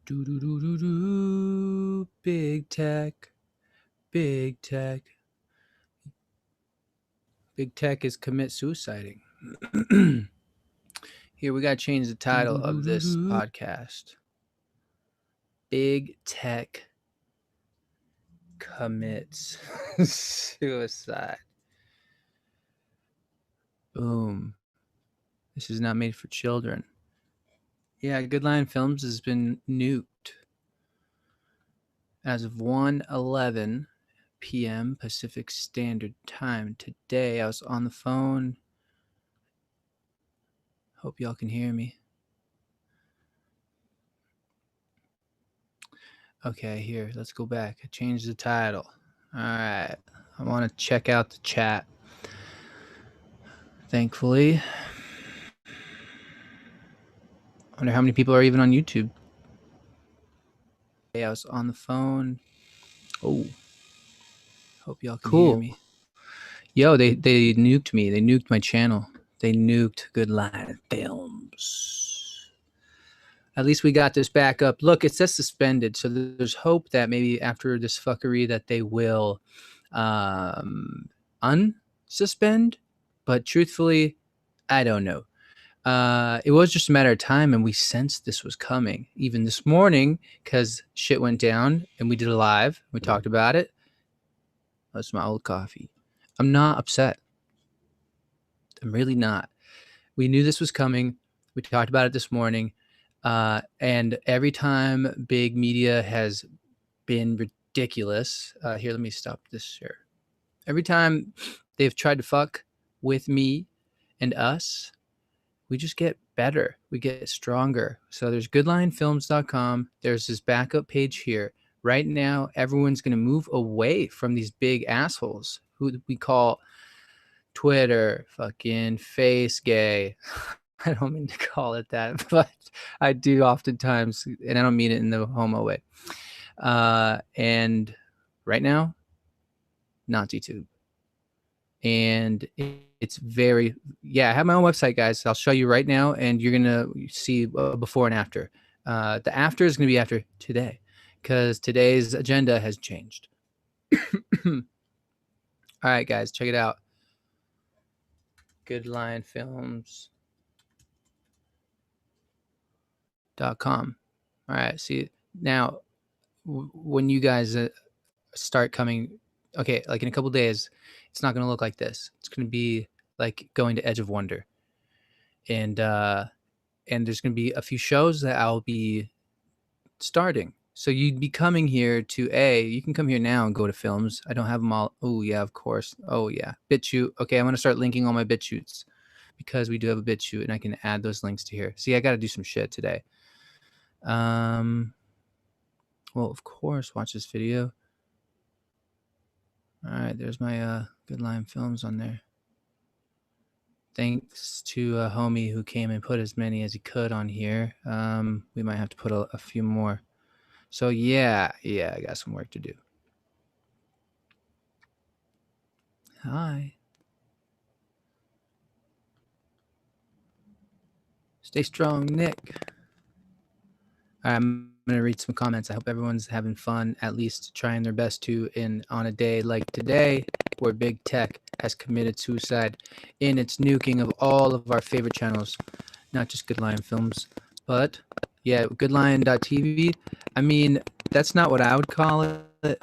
Do do do do do. Big tech, big tech, big tech is commit suiciding. Here we gotta change the title of this podcast. Big tech commits suicide. Boom. This is not made for children. Yeah, Good Line Films has been nuked. As of 1:11 p.m. Pacific Standard Time today, I was on the phone. Hope y'all can hear me. Okay, here, let's go back. I changed the title. All right, I want to check out the chat. Thankfully, I wonder how many people are even on YouTube. I was on the phone. Oh, hope y'all can hear me. Yo, they nuked me. They nuked my channel. They nuked Good Line Films. At least we got this back up. Look, it says suspended, so there's hope that maybe after this fuckery that they will unsuspend. But truthfully, I don't know. It was just a matter of time, and we sensed this was coming. Even this morning, because shit went down, and we did a live. We talked about it. That's my old coffee. I'm not upset. I'm really not. We knew this was coming. We talked about it this morning. And every time big media has been ridiculous, here, let me stop this share. Every time they've tried to fuck with me and us, we just get better. We get stronger. So there's goodlinefilms.com. There's this backup page here. Right now, everyone's going to move away from these big assholes who we call Twitter, fucking face gay. I don't mean to call it that, but I do oftentimes, and I don't mean it in the homo way. And right now, NaziTube. And it's very, yeah, I have my own website, guys. I'll show you right now, and you're going to see before and after. The after is going to be after today, because today's agenda has changed. All right, guys, check it out. goodlinefilms.com. All right, see, now, when you guys start coming, okay, like in a couple of days, it's not going to look like this. It's going to be like going to Edge of Wonder. And there's going to be a few shows that I'll be starting. So you'd be coming here to you can come here now and go to films. I don't have them all. Oh, yeah, of course. Oh, yeah. BitChute. Okay, I'm going to start linking all my BitChutes because we do have a BitChute, and I can add those links to here. See, I got to do some shit today. Well, of course, watch this video. All right, there's my Good Line Films on there. Thanks to a homie who came and put as many as he could on here. We might have to put a few more. So yeah, I got some work to do. Hi. Stay strong, Nick. All right, I'm going to read some comments. I hope everyone's having fun, at least trying their best to, on a day like today, where big tech has committed suicide in its nuking of all of our favorite channels, not just Good Lion Films, but yeah, goodlion.tv. I mean, that's not what I would call it,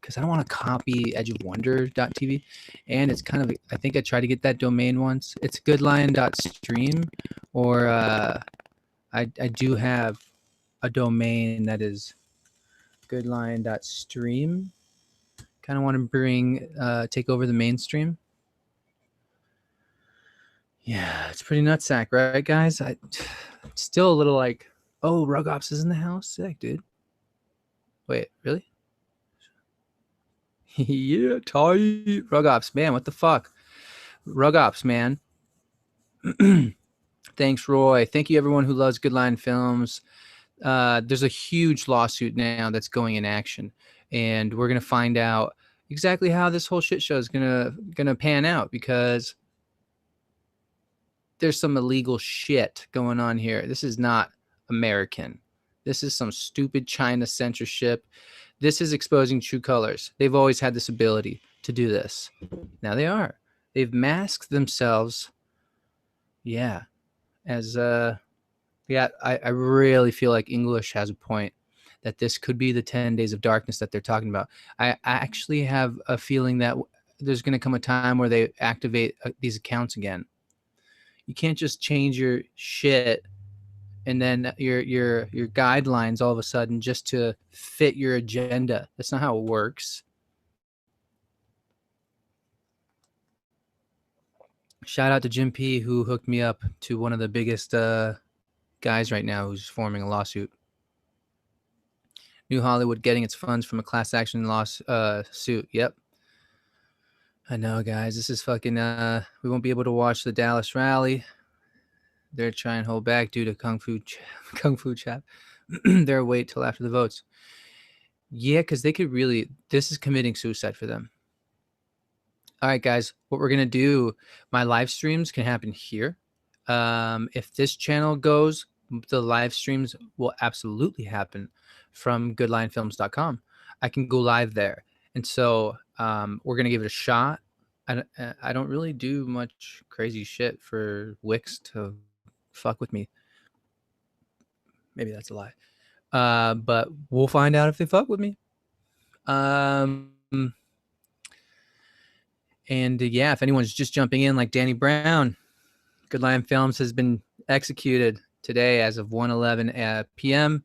because I don't want to copy edgeofwonder.tv, and it's kind of, I think I tried to get that domain once. It's goodlion.stream, or I do have a domain that is goodlion.stream. Kind of want to take over the mainstream. Yeah, it's pretty nutsack, right, guys? It's still a little like, oh, Rug Ops is in the house? Sick, dude. Wait, really? Yeah, tight. Rug Ops, man, what the fuck? Rug Ops, man. Thanks, Roy. Thank you, everyone who loves Good Line Films. There's a huge lawsuit now that's going in action, and we're gonna find out exactly how this whole shit show is gonna pan out, because there's some illegal shit going on here. This is not American. This is some stupid China censorship. This is exposing true colors. They've always had this ability to do this. Now they are. They've masked themselves. Yeah. As yeah, I really feel like English has a point that this could be the 10 days of darkness that they're talking about. I actually have a feeling that there's going to come a time where they activate these accounts again. You can't just change your shit and then your guidelines all of a sudden just to fit your agenda. That's not how it works. Shout out to Jim P, who hooked me up to one of the biggest guys right now who's forming a lawsuit. New Hollywood getting its funds from a class action suit. Yep. I know, guys. This is fucking we won't be able to watch the Dallas rally. They're trying to hold back due to Kung Fu Chap. They're wait till after the votes. Yeah, because they could really, this is committing suicide for them. All right, guys, what we're going to do, my live streams can happen here. If this channel goes, the live streams will absolutely happen from goodlinefilms.com. I can go live there. And so we're going to give it a shot. I don't really do much crazy shit for Wix to fuck with me. Maybe that's a lie. But we'll find out if they fuck with me. And yeah, if anyone's just jumping in like Danny Brown, Good Lion Films has been executed today as of 1:11 p.m.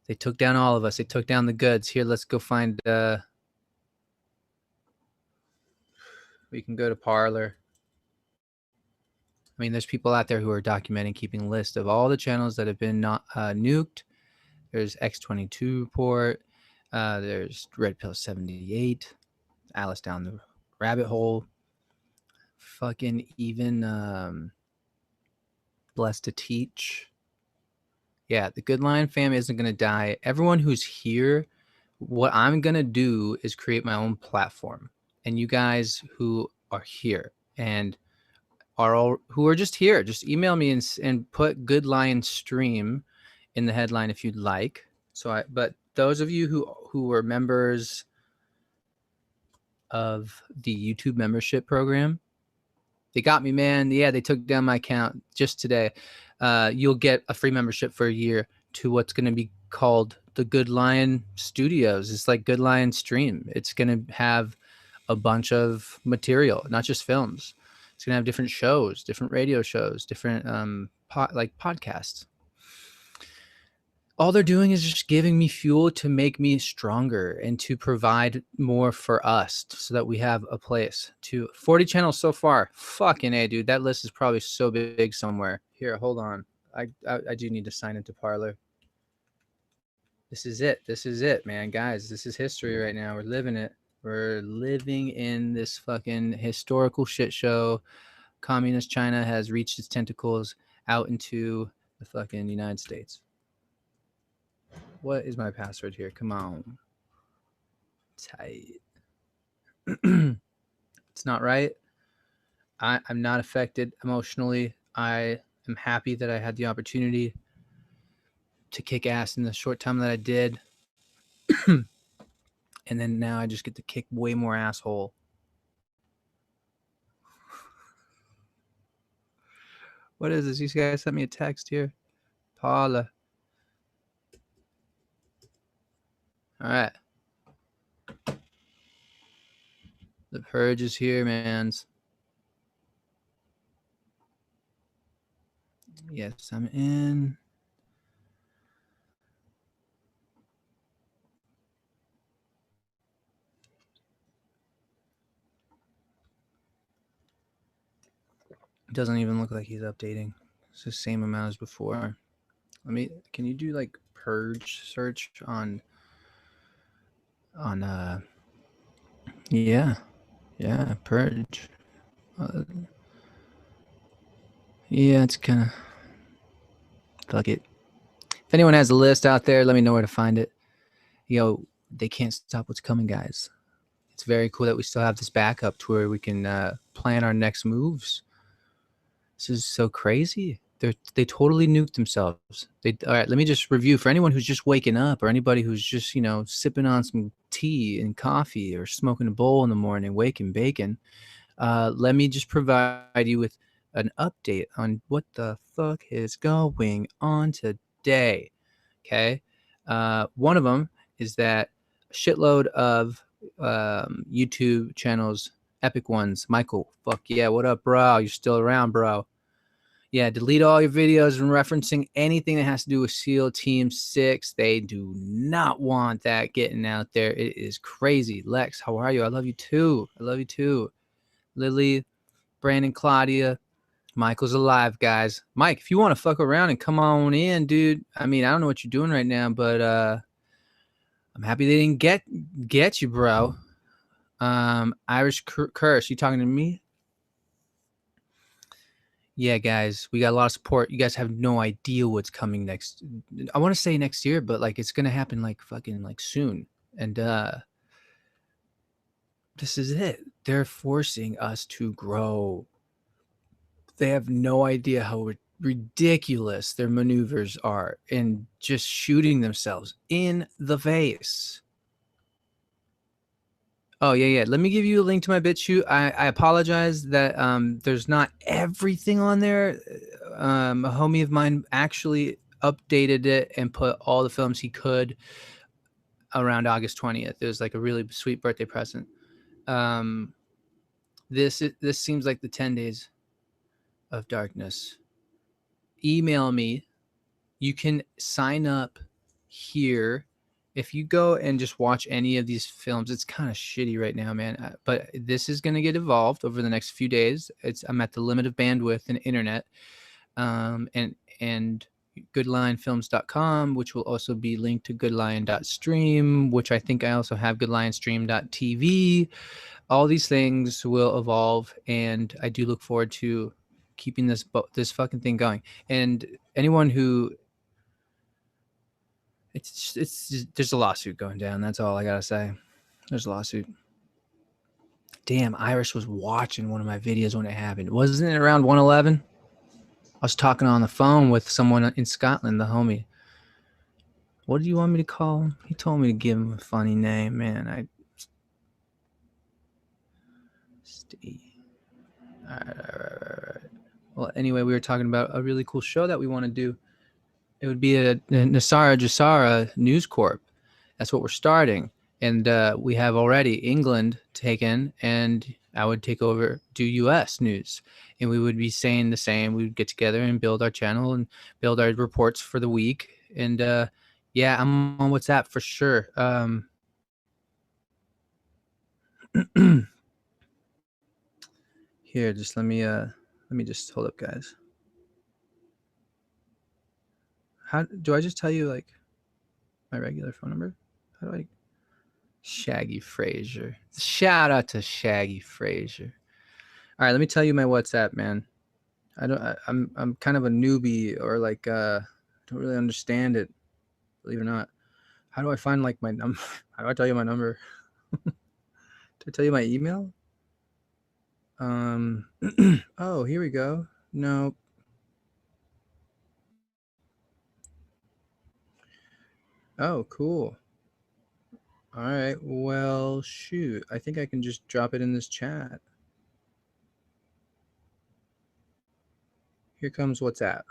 They took down all of us. They took down the goods. Here, let's go find we can go to Parler. I mean, there's people out there who are documenting, keeping a list of all the channels that have been nuked. There's X22 report. There's Red Pill 78. Alice Down the Rabbit Hole. Fucking even Blessed to Teach. Yeah, the Good Lion fam isn't going to die. Everyone who's here, what I'm going to do is create my own platform. And you guys who are here and who are just here, just email me and put Good Lion Stream in the headline if you'd like. But those of you who are members of the YouTube membership program, they got me, man. Yeah, they took down my account just today. You'll get a free membership for a year to what's going to be called the Good Lion Studios. It's like Good Lion Stream. It's going to have a bunch of material, not just films. It's going to have different shows, different radio shows, different podcasts. All they're doing is just giving me fuel to make me stronger and to provide more for us so that we have a place. 40 channels so far. Fucking A, dude. That list is probably so big somewhere. Here, hold on. I do need to sign into Parler. This is it. This is it, man. Guys, this is history right now. We're living it. We're living in this fucking historical shit show. Communist China has reached its tentacles out into the fucking United States. What is my password here? Come on. Tight. It's not right. I'm not affected emotionally. I am happy that I had the opportunity to kick ass in the short time that I did. And then now I just get to kick way more asshole. What is this? You guys sent me a text here. Paula. All right. The purge is here, mans. Yes, I'm in. It doesn't even look like he's updating. It's the same amount as before. Can you do like purge search on yeah, purge. Yeah, it's kind of fuck it. If anyone has a list out there, let me know where to find it. Yo, they can't stop what's coming, guys. It's very cool that we still have this backup to where we can plan our next moves. This is so crazy. They totally nuked themselves. All right, let me just review for anyone who's just waking up or anybody who's just, sipping on some tea and coffee or smoking a bowl in the morning, waking bacon. Let me just provide you with an update on what the fuck is going on today. Okay. One of them is that a shitload of YouTube channels, epic ones. Michael, fuck yeah, what up, bro? You're still around, bro. Yeah, delete all your videos and referencing anything that has to do with SEAL Team 6. They do not want that getting out there. It is crazy. Lex, how are you? I love you too. I love you too. Lily, Brandon, Claudia, Michael's alive, guys. Mike, if you want to fuck around and come on in, dude. I mean, I don't know what you're doing right now, but I'm happy they didn't get you, bro. Irish Curse, you talking to me? Yeah, guys, we got a lot of support. You guys have no idea what's coming next. I want to say next year, but like it's gonna happen like fucking like soon. And this is it. They're forcing us to grow. They have no idea how ridiculous their maneuvers are and just shooting themselves in the face. Oh yeah. Let me give you a link to my BitChute. I apologize that there's not everything on there. A homie of mine actually updated it and put all the films he could around August 20th. It was like a really sweet birthday present. This seems like the 10 days of darkness. Email me. You can sign up here. If you go and just watch any of these films, it's kind of shitty right now, man. But this is going to get evolved over the next few days. I'm at the limit of bandwidth and internet, and goodlionfilms.com, which will also be linked to goodlion.stream, which I think I also have goodlionstream.tv. All these things will evolve, and I do look forward to keeping this fucking thing going. And anyone who it's just, there's a lawsuit going down. That's all I gotta say. There's a lawsuit. Damn, Irish was watching one of my videos when it happened. Wasn't it around 111? I was talking on the phone with someone in Scotland, the homie. What do you want me to call him? He told me to give him a funny name, man. Steve. All right. Well, anyway, we were talking about a really cool show that we want to do. It would be a Nasara Jasara News Corp. That's what we're starting. And we have already England taken, and I would take over, do U.S. news. And we would be saying the same. We would get together and build our channel and build our reports for the week. And yeah, I'm on WhatsApp for sure. Here, just let me just hold up, guys. How do I just tell you like my regular phone number? How do I? Shaggy Frazier. Shout out to Shaggy Frazier. All right, let me tell you my WhatsApp, man. I'm kind of a newbie, or like don't really understand it, believe it or not. How do I find like my number? How do I tell you my number? Do I tell you my email? Oh, here we go. No. Oh, cool. All right. Well, shoot. I think I can just drop it in this chat. Here comes WhatsApp.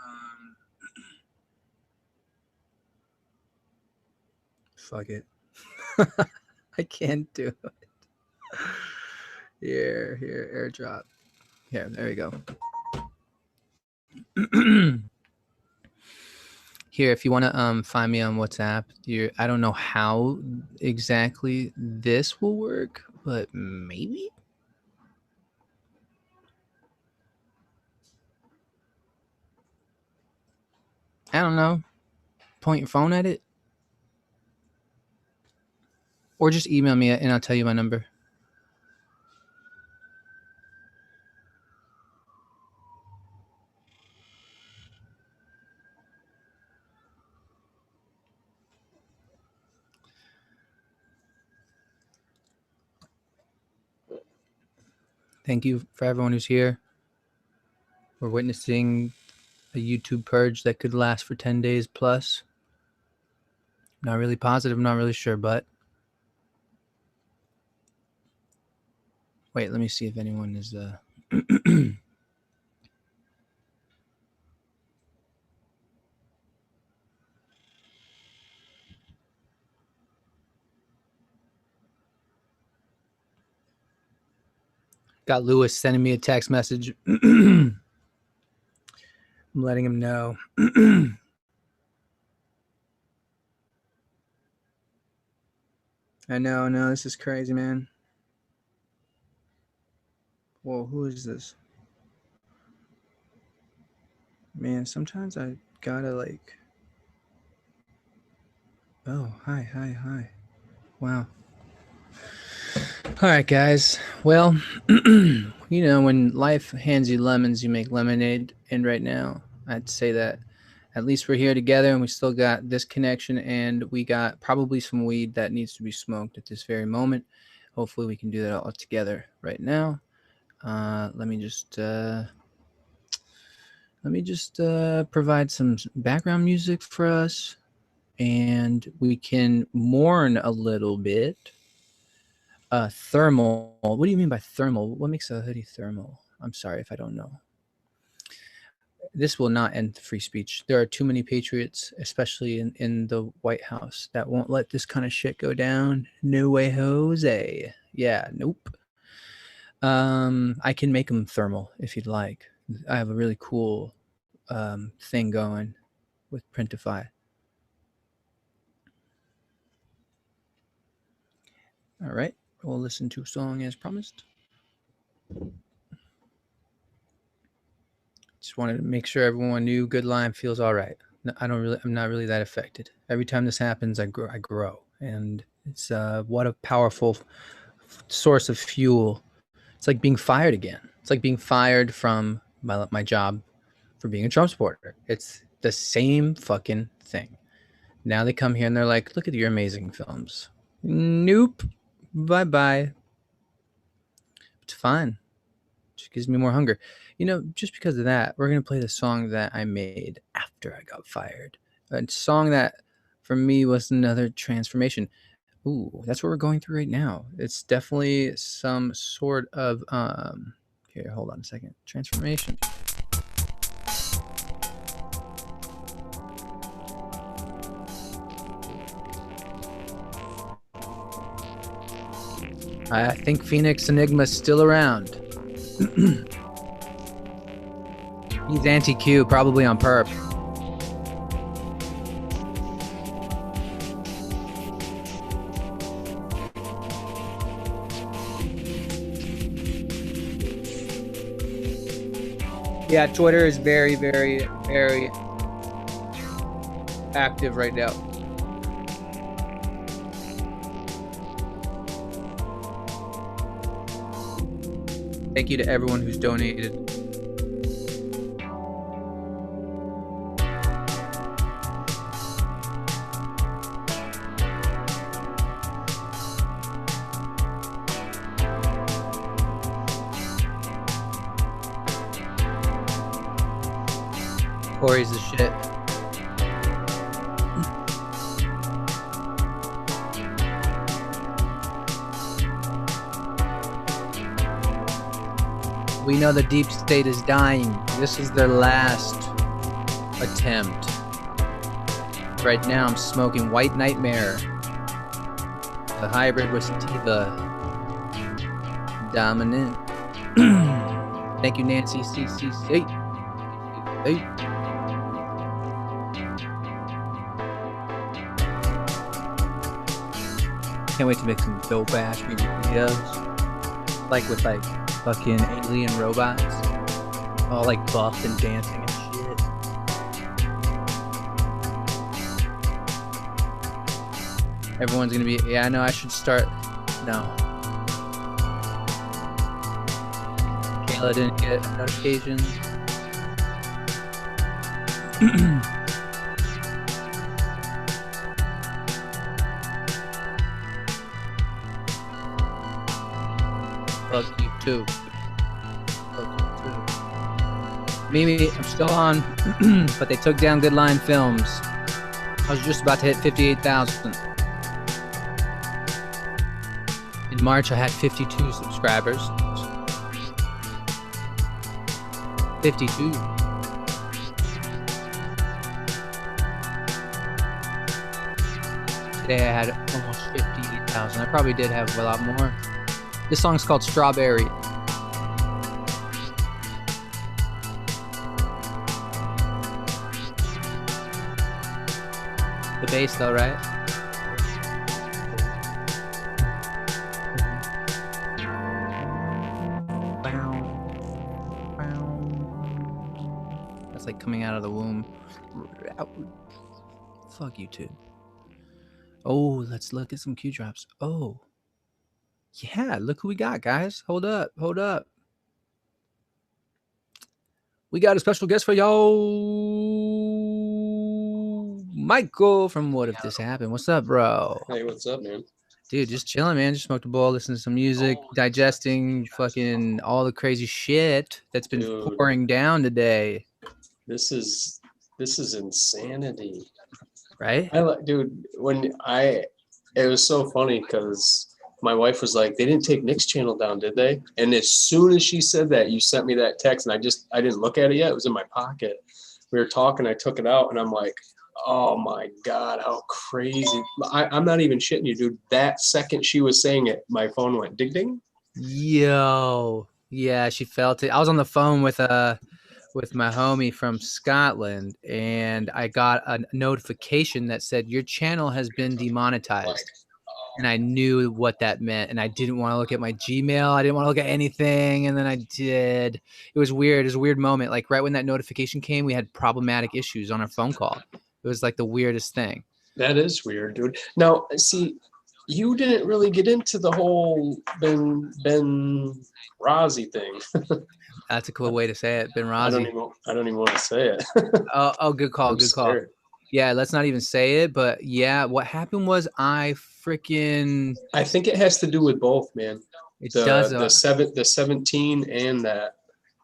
Fuck it. I can't do it. Here, airdrop. Here, there we go. Here, if you want to find me on WhatsApp, I don't know how exactly this will work, but maybe. I don't know. Point your phone at it, or just email me and I'll tell you my number. Thank you for everyone who's here. We're witnessing a YouTube purge that could last for 10 days plus. Not really positive, not really sure, but wait, let me see if anyone is got Lewis sending me a text message. I'm letting him know. I know, this is crazy, man. Whoa, who is this? Man, sometimes I gotta like... Oh, hi. Wow. All right, guys. Well, you know, when life hands you lemons, you make lemonade. And right now, I'd say that at least we're here together and we still got this connection and we got probably some weed that needs to be smoked at this very moment. Hopefully we can do that all together right now. Let me just provide some background music for us and we can mourn a little bit. Thermal. What do you mean by thermal? What makes a hoodie thermal? I'm sorry if I don't know. This will not end free speech. There are too many patriots, especially in the White House, that won't let this kind of shit go down. No way, Jose. Yeah, nope. I can make them thermal if you'd like. I have a really cool thing going with Printify. All right, we'll listen to a song as promised. Just wanted to make sure everyone knew Good Lime feels all right. I'm not really that affected. Every time this happens, I grow, and it's what a powerful source of fuel. It's like being fired again. It's like being fired from my job for being a Trump supporter. It's the same fucking thing. Now they come here and they're like, look at your amazing films. Nope. Bye. It's fine. Just gives me more hunger. You know, just because of that, we're going to play the song that I made after I got fired. A song that, for me, was another transformation. Ooh, that's what we're going through right now. It's definitely some sort of, here, hold on a second. Transformation. I think Phoenix Enigma's still around. He's anti-Q, probably on perp. Yeah, Twitter is very, very, very active right now. Thank you to everyone who's donated. Corey's the shit. We know the deep state is dying. This is their last attempt. Right now I'm smoking White Nightmare, the hybrid with sativa. Dominant. Thank you, Nancy CCC. Hey. Can't wait to make some dope ass music videos. Like with like fucking alien robots. All like buff and dancing and shit. Everyone's gonna be, yeah, I know I should start. No. Kayla didn't get notifications. Fuck you too. Fuck you too. Mimi, I'm still on, but they took down Goodline Films. I was just about to hit 58,000. In March, I had 52 subscribers. 52. Today I had almost 58,000. I probably did have a lot more. This song's called Strawberry. The bass though, right? That's like coming out of the womb. Fuck you too. Oh, let's look at some Q drops. Oh. Yeah, look who we got, guys. Hold up. We got a special guest for y'all. Michael from What If This Happened. What's up, bro? Hey, what's up, man? Dude, just chilling, man. Just smoked a bowl, listening to some music, digesting fucking all the crazy shit that's been pouring down today. This is insanity. Right? Dude, it was so funny because my wife was like, they didn't take Nick's channel down, did they? And as soon as she said that, you sent me that text, and I didn't look at it yet. It was in my pocket. We were talking, I took it out, and I'm like, oh my God, how crazy. I'm not even shitting you, dude. That second she was saying it, my phone went ding ding. Yo. Yeah, she felt it. I was on the phone with my homie from Scotland, and I got a notification that said your channel has been demonetized. And I knew what that meant, and I didn't want to look at my Gmail. I didn't want to look at anything, and then I did. It was weird. It was a weird moment. Like right when that notification came, we had problematic issues on our phone call. It was like the weirdest thing. That is weird, dude. Now, see, you didn't really get into the whole Ben Razi thing. That's a cool way to say it, Ben Razi. I don't even want to say it. Oh, good call, good call. Yeah, let's not even say it, but yeah, what happened was I think it has to do with both, man. It does. The 17 and that.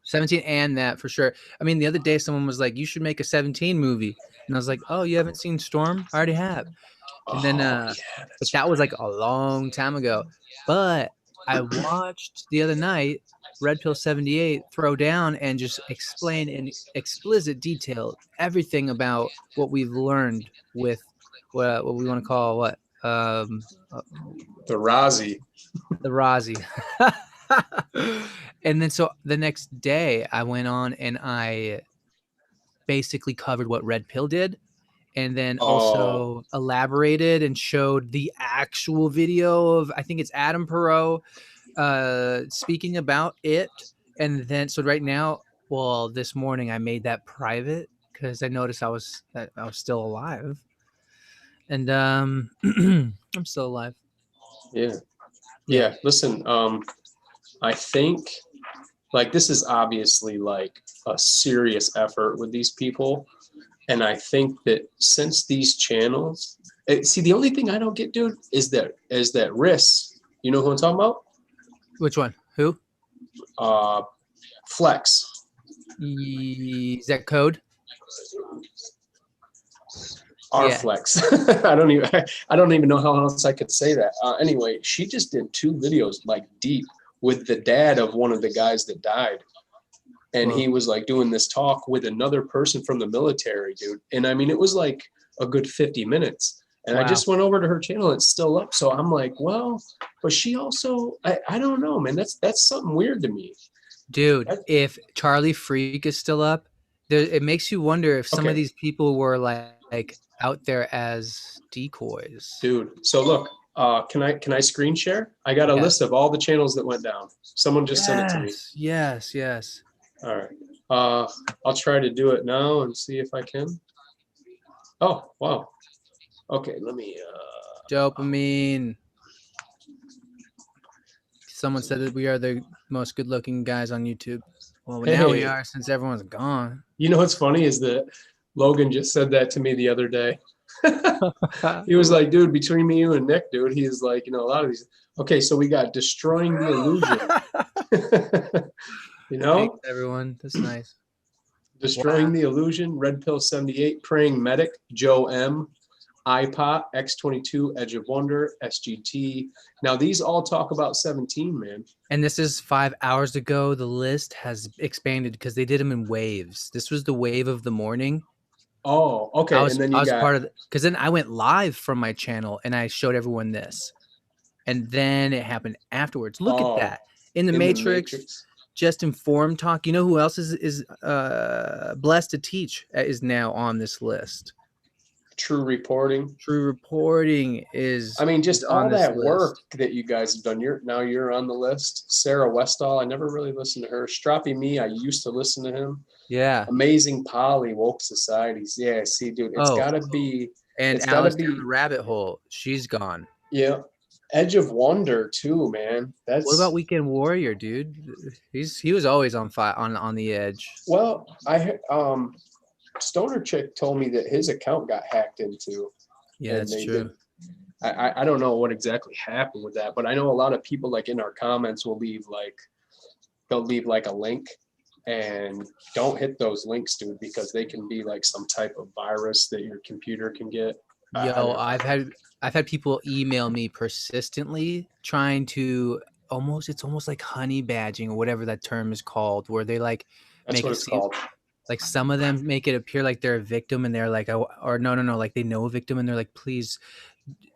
17 and that for sure. I mean, the other day someone was like, "You should make a 17 movie," and I was like, "Oh, you haven't seen Storm? I already have." And then, but that was like a long time ago. But I watched the other night Red Pill 78 throw down and just explain in explicit detail everything about what we've learned with what we want to call the Razi. The Razi. And then so the next day I went on and I basically covered what Red Pill did, and then also elaborated and showed the actual video of, I think it's Adam Perot speaking about it. And then so right now, well, this morning I made that private because I noticed I was still alive, and I'm still alive. Yeah. Listen, I think like this is obviously like a serious effort with these people, and I think that since these channels, see, the only thing I don't get, dude, is that Riss. You know who I'm talking about? Which one? Who? Flex. Is that code? Flex. I don't even know how else I could say that. Anyway, she just did 2 videos like deep with the dad of one of the guys that died. And he was like doing this talk with another person from the military, dude. And I mean, it was like a good 50 minutes. And I just went over to her channel. It's still up. So I'm like, well, but she also, I don't know, man. That's something weird to me. Dude, if Charlie Freak is still up, it makes you wonder if some of these people were like out there as decoys. Dude, so look, can I screen share? I got a list of all the channels that went down. Someone just sent it to me. Yes. All right. I'll try to do it now and see if I can. Oh, wow. Okay, let me Dopamine. Someone said that we are the most good-looking guys on YouTube. Well, now we are, since everyone's gone. You know what's funny is that Logan just said that to me the other day. He was like, dude, between me, you, and Nick, dude, he's like, a lot of these. Okay, so we got Destroying the Illusion. Thanks, everyone. That's nice. Destroying the Illusion, Red Pill 78, Praying Medic, Joe M, iPot, X22, Edge of Wonder, SGT. Now these all talk about 17, man. And this is 5 hours ago. The list has expanded because they did them in waves. This was the wave of the morning. Oh, okay. I was, and then I was part of it because then I went live from my channel and I showed everyone this. And then it happened afterwards. Look at that. In the Matrix. Just Informed Talk. You know who else is blessed to teach is now on this list? True Reporting. True Reporting is. I mean, just all that work that you guys have done. You're on the list. Sarah Westall. I never really listened to her. Strappy Me. I used to listen to him. Yeah. Amazing Polly. Woke Societies. Yeah. See, dude, it's gotta be. And Alice down the rabbit hole. She's gone. Yeah. Edge of Wonder too, man. What about Weekend Warrior, dude? He was always on fire on the edge. Well, Stoner Chick told me that his account got hacked into. Yeah, that's true. I don't know what exactly happened with that, but I know a lot of people like in our comments will they'll leave like a link, and don't hit those links, dude, because they can be like some type of virus that your computer can get. Yo, I've had people email me persistently trying to it's almost like honey badging or whatever that term is called, where they like that's what it's called. Like some of them make it appear like they're a victim and they're like, or no, like they know a victim and they're like, please,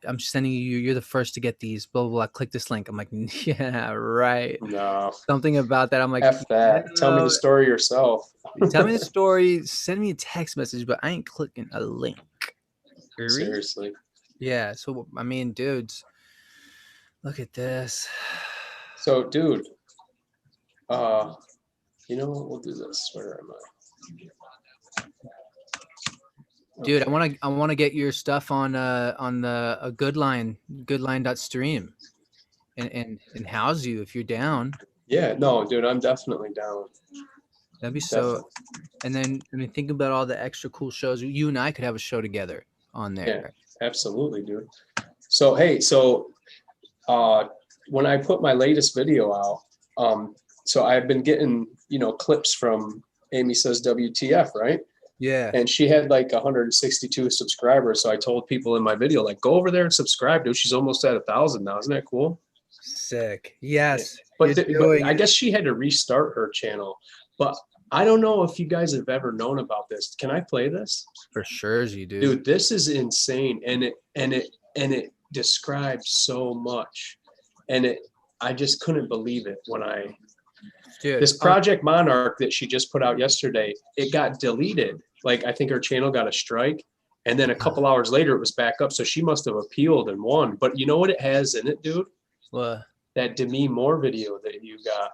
I'm sending you're the first to get these, blah, blah, blah. Click this link. I'm like, yeah, right. No. Something about that. I'm like, F that. Tell me the story yourself. Tell me the story. Send me a text message, but I ain't clicking a link. Seriously. Yeah. So, I mean, dudes, look at this. So, dude, you know what? We'll do this. Where am I? Dude, okay. I want to get your stuff on the goodline.stream and house you if you're down. Yeah, no, dude, I'm definitely down. That'd be so. And then I mean, think about all the extra cool shows. You and I could have a show together on there. Yeah, absolutely, dude. So hey, when I put my latest video out, so I've been getting clips from Amy Says WTF, right? Yeah. And she had like 162 subscribers. So I told people in my video, like, go over there and subscribe, dude. She's almost at 1,000 now. Isn't that cool? Sick. Yes. But I guess she had to restart her channel. But I don't know if you guys have ever known about this. Can I play this? For sure, you do. Dude, this is insane. And it describes so much. And I just couldn't believe it when this Project Monarch that she just put out yesterday, it got deleted. Like, I think her channel got a strike, and then a couple hours later it was back up. So she must have appealed and won. But you know what it has in it, dude? What? That Demi Moore video that you got.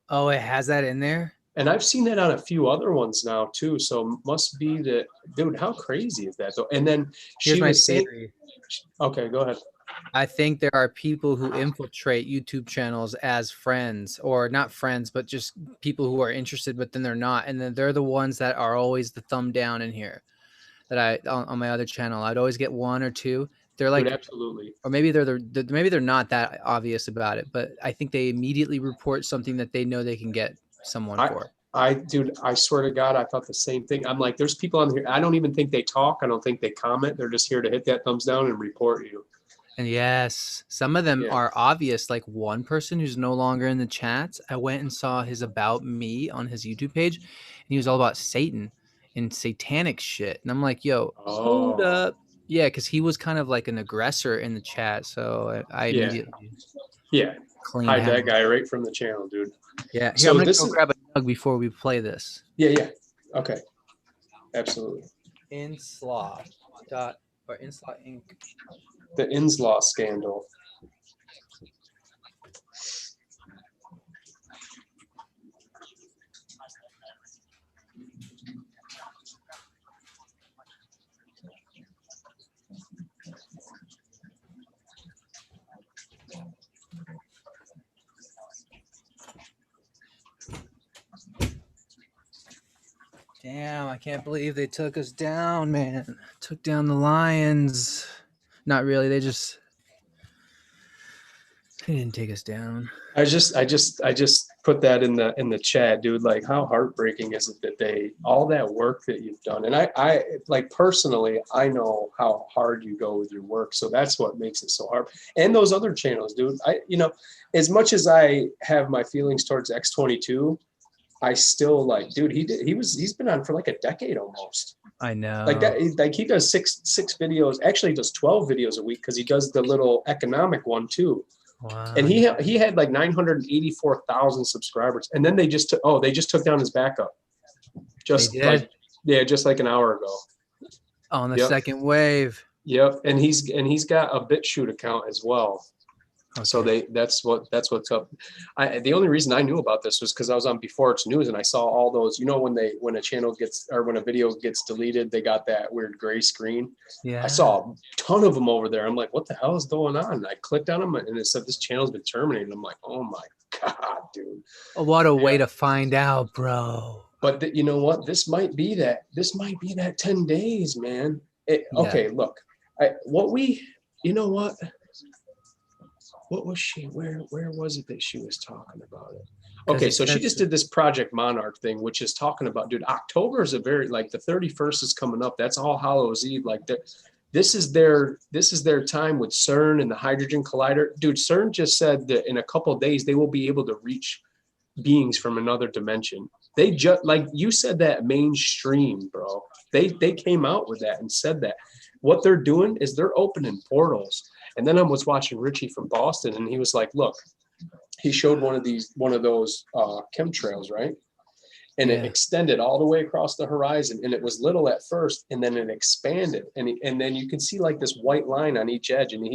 Oh, it has that in there? And I've seen that on a few other ones now too. So must be that, dude, how crazy is that though? And then she was saying, okay, go ahead. I think there are people who infiltrate YouTube channels as friends, or not friends, but just people who are interested, but then they're not. And then they're the ones that are always the thumb down in here that on my other channel, I'd always get one or two. They're like, dude, absolutely. Or maybe maybe they're not that obvious about it, but I think they immediately report something that they know they can get someone for. Dude, I swear to God, I thought the same thing. I'm like, there's people on here. I don't even think they talk. I don't think they comment. They're just here to hit that thumbs down and report you. And yes, some of them are obvious. Like one person who's no longer in the chats, I went and saw his About Me on his YouTube page, and he was all about Satan and satanic shit. And I'm like, yo, hold up. Yeah, because he was kind of like an aggressor in the chat. So I immediately hide that guy right from the channel, dude. Yeah, here, I'm going to go grab a nug before we play this. Yeah. Okay. Absolutely. Inslaw Inc. The Inslaw scandal. Damn, I can't believe they took us down, man. Took down the Lions. Not really. They didn't take us down. I just put that in the chat, dude. Like, how heartbreaking is it that all that work that you've done? And I like personally, I know how hard you go with your work. So that's what makes it so hard. And those other channels, dude, as much as I have my feelings towards X22, I still like, dude, he's been on for like a decade almost. I know. Like that, like he does six videos. Actually, he does 12 videos a week because he does the little economic one too. Wow. And he had like 984,000 subscribers, and then they just took down his backup, just like an hour ago. On the second wave. Yep, and he's got a BitChute account as well. Okay. So that's what's up. The only reason I knew about this was because I was on Before It's News and I saw all those. You know, when a channel gets, or when a video gets deleted, they got that weird gray screen. Yeah. I saw a ton of them over there. I'm like, what the hell is going on? And I clicked on them and it said this channel's been terminated. I'm like, oh my god, dude. What a way to find out, bro. But you know what? This might be that 10 days, man. Okay, look. You know what? What was she? Where was it that she was talking about it? Okay, so she just did this Project Monarch thing, which is talking about, dude, October is a very, like, the 31st is coming up. That's All Hallows Eve. Like, this is their time with CERN and the Hydrogen Collider. Dude, CERN just said that in a couple of days they will be able to reach beings from another dimension. They just, like you said, that mainstream, bro. They came out with that and said that. What they're doing is they're opening portals. And then I was watching Richie from Boston, and he was like, look, he showed one of those chemtrails, right? And it extended all the way across the horizon, and it was little at first, and then it expanded. And then you can see like this white line on each edge. And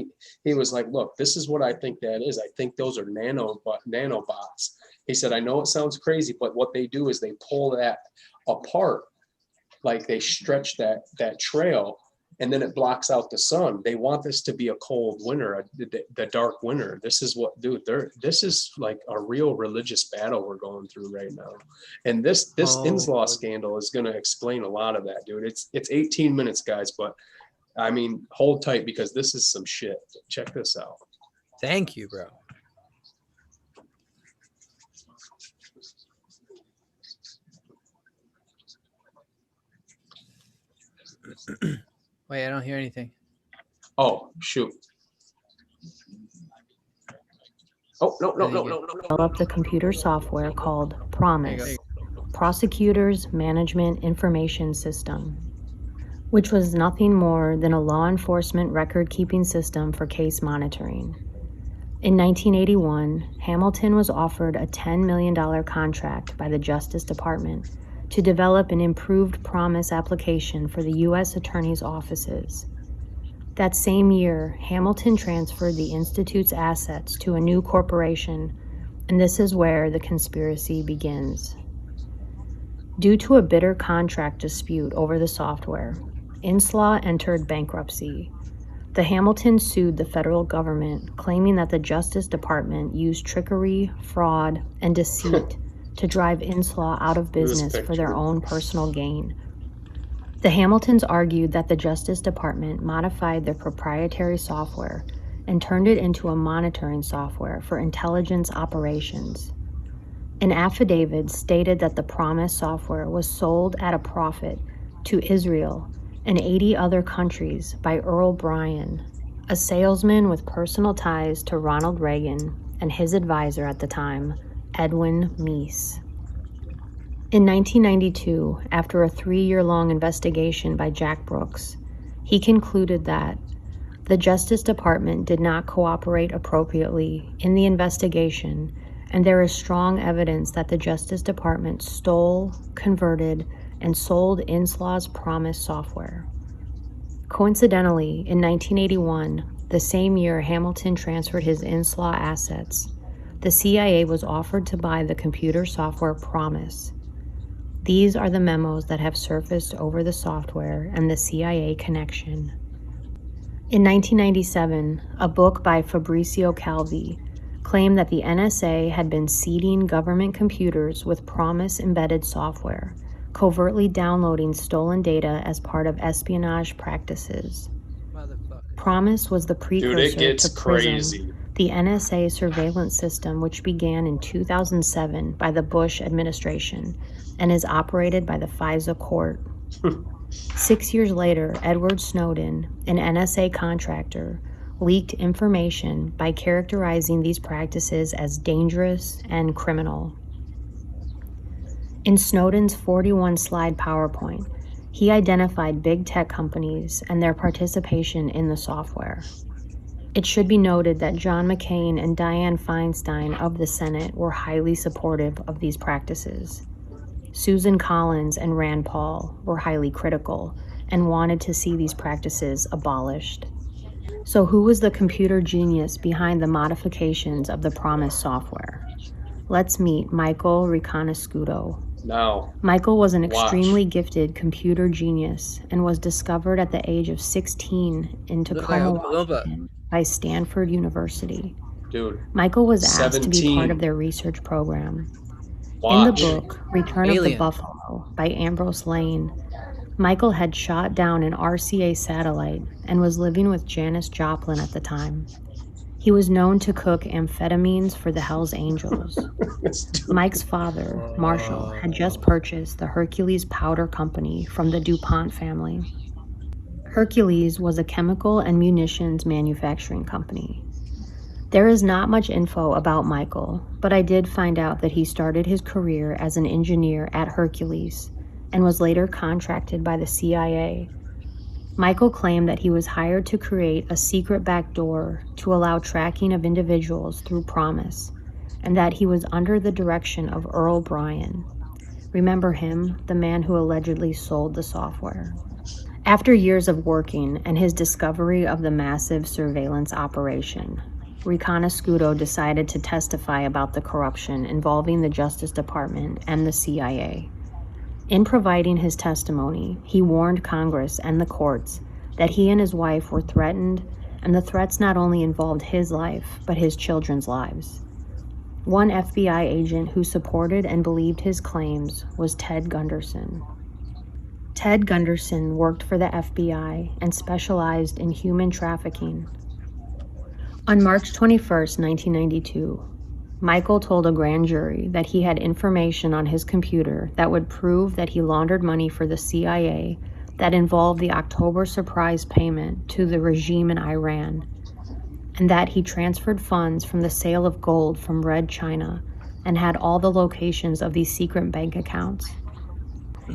he was like, look, this is what I think that is. I think those are nanobots. He said, I know it sounds crazy, but what they do is they pull that apart, like they stretch that trail, and then it blocks out the sun. They want this to be a cold winter, the dark winter. This is what, dude, this is like a real religious battle we're going through right now. And this Inslaw scandal is going to explain a lot of that, dude. It's 18 minutes, guys, but I mean, hold tight because this is some shit. Check this out. Thank you, bro. Wait, I don't hear anything. Oh, shoot. Oh, no. Developed a computer software called PROMIS, Prosecutors Management Information System, which was nothing more than a law enforcement record-keeping system for case monitoring. In 1981, Hamilton was offered a $10 million contract by the Justice Department to develop an improved PROMIS application for the U.S. Attorney's offices. That same year, Hamilton transferred the Institute's assets to a new corporation, and this is where the conspiracy begins. Due to a bitter contract dispute over the software, Inslaw entered bankruptcy. The Hamiltons sued the federal government, claiming that the Justice Department used trickery, fraud, and deceit to drive Inslaw out of business for their own personal gain. The Hamiltons argued that the Justice Department modified their proprietary software and turned it into a monitoring software for intelligence operations. An affidavit stated that the PROMIS software was sold at a profit to Israel and 80 other countries by Earl Bryan, a salesman with personal ties to Ronald Reagan and his advisor at the time, Edwin Meese. In 1992, after a 3-year-long investigation by Jack Brooks, he concluded that the Justice Department did not cooperate appropriately in the investigation, and there is strong evidence that the Justice Department stole, converted, and sold Inslaw's PROMIS software. Coincidentally, in 1981, the same year Hamilton transferred his Inslaw assets, the CIA was offered to buy the computer software PROMIS. These are the memos that have surfaced over the software and the CIA connection. In 1997, a book by Fabrizio Calvi claimed that the NSA had been seeding government computers with PROMIS-embedded software, covertly downloading stolen data as part of espionage practices. PROMIS was the precursor to PRISM, the NSA surveillance system, which began in 2007 by the Bush administration and is operated by the FISA court. 6 years later, Edward Snowden, an NSA contractor, leaked information by characterizing these practices as dangerous and criminal. In Snowden's 41-slide PowerPoint, he identified big tech companies and their participation in the software. It should be noted that John McCain and Dianne Feinstein of the Senate were highly supportive of these practices. Susan Collins and Rand Paul were highly critical and wanted to see these practices abolished. So who was the computer genius behind the modifications of the PROMIS software? Let's meet Michael Reconnaiscuto. Now, Michael was an extremely gifted computer genius and was discovered at the age of 16 in Tacoma, Washington, by Stanford University. Dude, Michael was asked 17. to be part of their research program. Watch. In the book, Return of the Buffalo by Ambrose Lane, Michael had shot down an RCA satellite and was living with Janis Joplin at the time. He was known to cook amphetamines for the Hells Angels. Mike's father, Marshall, had just purchased the Hercules Powder Company from the DuPont family. Hercules was a chemical and munitions manufacturing company. There is not much info about Michael, but I did find out that he started his career as an engineer at Hercules and was later contracted by the CIA. Michael claimed that he was hired to create a secret backdoor to allow tracking of individuals through PROMIS, and that he was under the direction of Earl Bryan. Remember him, the man who allegedly sold the software? After years of working and his discovery of the massive surveillance operation, Reconnaiscuto decided to testify about the corruption involving the Justice Department and the CIA. In providing his testimony, he warned Congress and the courts that he and his wife were threatened, and the threats not only involved his life, but his children's lives. One FBI agent who supported and believed his claims was Ted Gunderson. Ted Gunderson worked for the FBI and specialized in human trafficking. On March 21, 1992, Michael told a grand jury that he had information on his computer that would prove that he laundered money for the CIA that involved the October surprise payment to the regime in Iran, and that he transferred funds from the sale of gold from Red China and had all the locations of these secret bank accounts.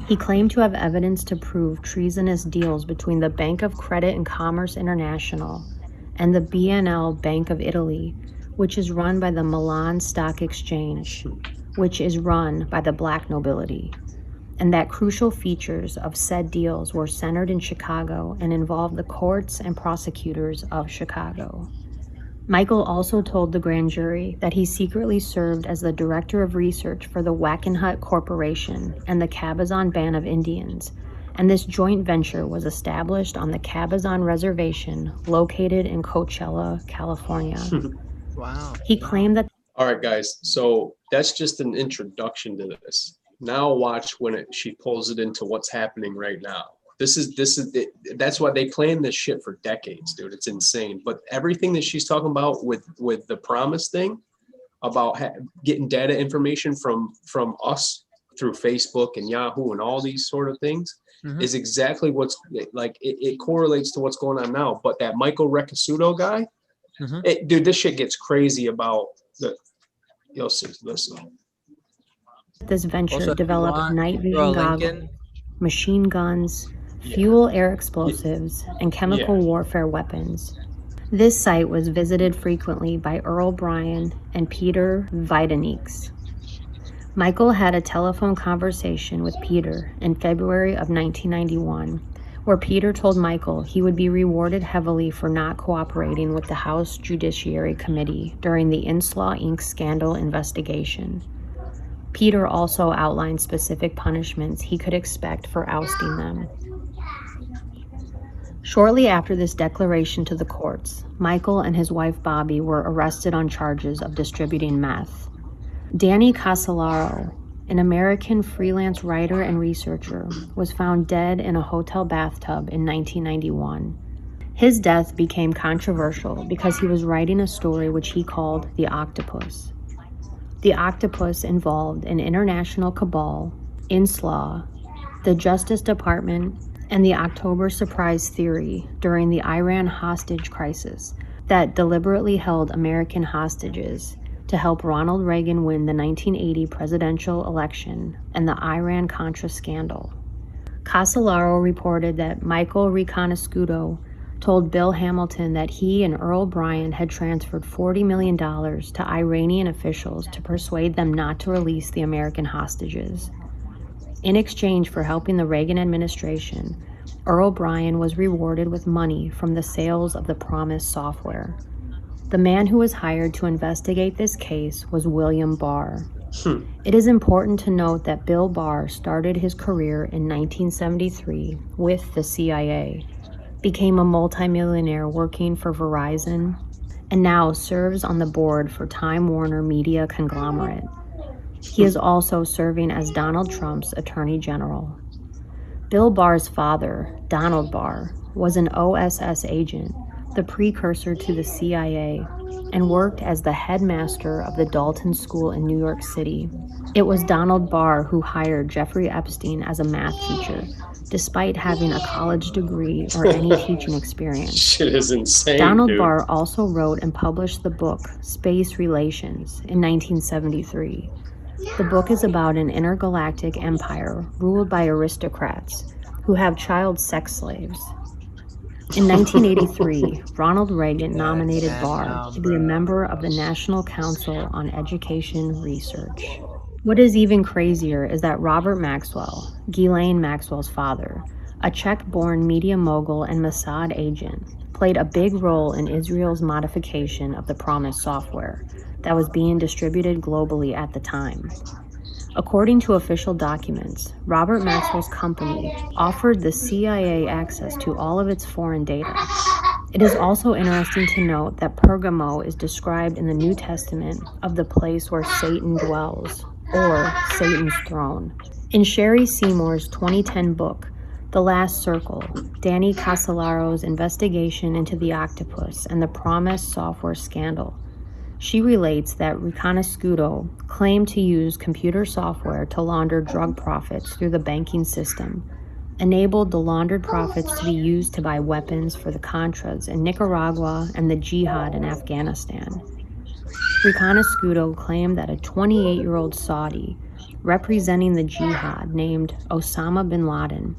He claimed to have evidence to prove treasonous deals between the Bank of Credit and Commerce International and the BNL Bank of Italy, which is run by the Milan Stock Exchange, which is run by the black nobility, and that crucial features of said deals were centered in Chicago and involved the courts and prosecutors of Chicago. Michael also told the grand jury that he secretly served as the director of research for the Wackenhut Corporation and the Cabazon Band of Indians, and this joint venture was established on the Cabazon Reservation located in Coachella, California. Wow. He claimed that. All right, guys. So that's just an introduction to this. Now watch when she pulls it into what's happening right now. That's why they planned this shit for decades, dude. It's insane. But everything that she's talking about with the PROMIS thing, about getting data information from us through Facebook and Yahoo and all these sort of things, is exactly what's like. It correlates to what's going on now. But that Michael Reconnaiscuto guy. Dude, this shit gets crazy about the. You'll see. Listen. This venture developed night vision goggles, machine guns, fuel air explosives, and chemical warfare weapons. This site was visited frequently by Earl Bryan and Peter Vidanieks. Michael had a telephone conversation with Peter in February of 1991. Where Peter told Michael he would be rewarded heavily for not cooperating with the House Judiciary Committee during the Inslaw Inc. scandal investigation. Peter also outlined specific punishments he could expect for ousting them. Shortly after this declaration to the courts, Michael and his wife Bobby were arrested on charges of distributing meth. Danny Casolaro, an American freelance writer and researcher, was found dead in a hotel bathtub in 1991. His death became controversial because he was writing a story which he called The Octopus. The Octopus involved an international cabal, INSLAW, the Justice Department, and the October Surprise Theory during the Iran hostage crisis that deliberately held American hostages to help Ronald Reagan win the 1980 presidential election and the Iran-Contra scandal. Casolaro reported that Michael Reconnaiscuto told Bill Hamilton that he and Earl Bryan had transferred $40 million to Iranian officials to persuade them not to release the American hostages. In exchange for helping the Reagan administration, Earl Bryan was rewarded with money from the sales of the PROMIS software. The man who was hired to investigate this case was William Barr. It is important to note that Bill Barr started his career in 1973 with the CIA, became a multimillionaire working for Verizon, and now serves on the board for Time Warner Media Conglomerate. He is also serving as Donald Trump's Attorney General. Bill Barr's father, Donald Barr, was an OSS agent, the precursor to the CIA, and worked as the headmaster of the Dalton School in New York City. It was Donald Barr who hired Jeffrey Epstein as a math teacher, despite having a college degree or any teaching experience. Shit is insane, Donald dude. Barr also wrote and published the book Space Relations in 1973. The book is about an intergalactic empire ruled by aristocrats who have child sex slaves. In 1983, Ronald Reagan nominated Barr to be a member of the National Council on Education Research. What is even crazier is that Robert Maxwell, Gelane Maxwell's father, a Czech-born media mogul and Mossad agent, played a big role in Israel's modification of the PROMIS software that was being distributed globally at the time. According to official documents, Robert Maxwell's company offered the CIA access to all of its foreign data. It is also interesting to note that Pergamo is described in the New Testament of the place where Satan dwells, or Satan's throne. In Sherry Seymour's 2010 book, The Last Circle, Danny Casolaro's investigation into the octopus and the PROMIS software scandal, she relates that Reconnaiscuto claimed to use computer software to launder drug profits through the banking system, enabled the laundered profits to be used to buy weapons for the Contras in Nicaragua and the Jihad in Afghanistan. Reconnaiscuto claimed that a 28-year-old Saudi representing the Jihad named Osama bin Laden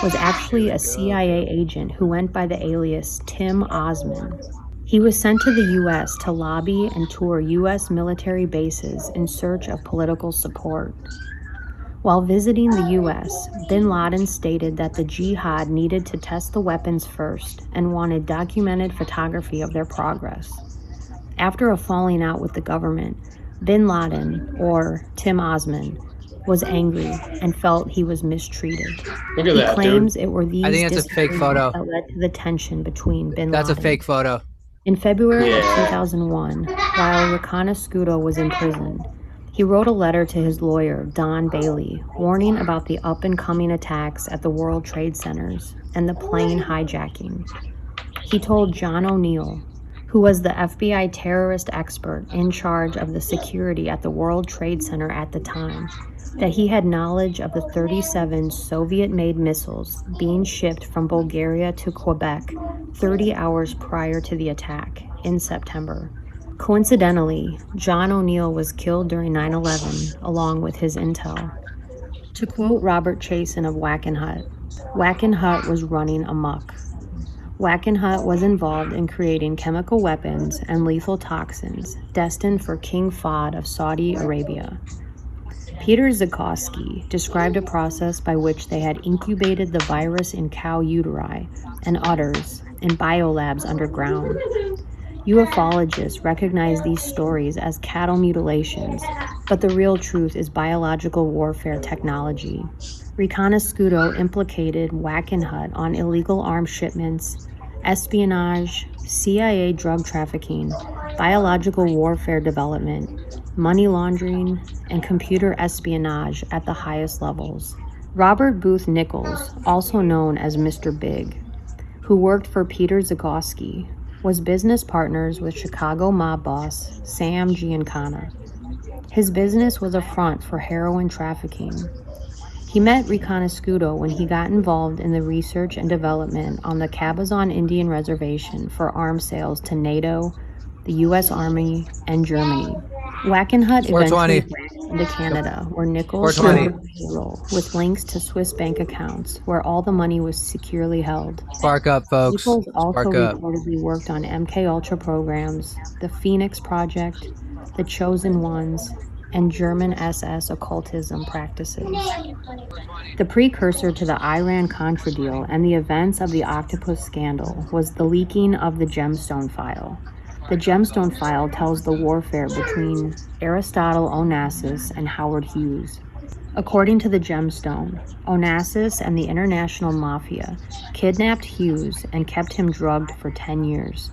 was actually a CIA agent who went by the alias Tim Osman. He was sent to the U.S. to lobby and tour U.S. military bases in search of political support. While visiting the U.S., bin Laden stated that the Jihad needed to test the weapons first and wanted documented photography of their progress. After a falling out with the government, bin Laden, or Tim Osman, was angry and felt he was mistreated. Look at that, He claims dude. it were these I think that's a fake photo. that led to the tension between bin Laden. That's a fake photo. In February of 2001, while Reconnaiscuto was in prison, he wrote a letter to his lawyer, Don Bailey, warning about the up-and-coming attacks at the World Trade Centers and the plane hijacking. He told John O'Neill, who was the FBI terrorist expert in charge of the security at the World Trade Center at the time, that he had knowledge of the 37 Soviet-made missiles being shipped from Bulgaria to Quebec 30 hours prior to the attack in September. Coincidentally, John O'Neill was killed during 9/11 along with his intel. To quote Robert Chasen of Wackenhut, Wackenhut was running amok. Wackenhut was involved in creating chemical weapons and lethal toxins destined for King Fahd of Saudi Arabia. Peter Zukowski described a process by which they had incubated the virus in cow uteri and udders in biolabs underground. Ufologists recognize these stories as cattle mutilations, but the real truth is biological warfare technology. Reconnaiscuto implicated Wackenhut on illegal arms shipments, espionage, CIA drug trafficking, biological warfare development, money laundering, and computer espionage at the highest levels. Robert Booth Nichols, also known as Mr. Big, who worked for Peter Zagorski, was business partners with Chicago mob boss Sam Giancana. His business was a front for heroin trafficking. He met Reconnaiscuto when he got involved in the research and development on the Cabazon Indian Reservation for arms sales to NATO, the U.S. Army, and Germany. Wackenhut eventually 420. branched into Canada, where Nichols 420. served payroll with links to Swiss bank accounts where all the money was securely held. Spark up, folks. Nichols also Spark up. reportedly worked on MK Ultra programs, the Phoenix Project, the Chosen Ones, and German SS occultism practices. The precursor to the Iran-Contra deal and the events of the Octopus scandal was the leaking of the Gemstone File. The Gemstone File tells the warfare between Aristotle Onassis and Howard Hughes. According to the Gemstone, Onassis and the international mafia kidnapped Hughes and kept him drugged for 10 years.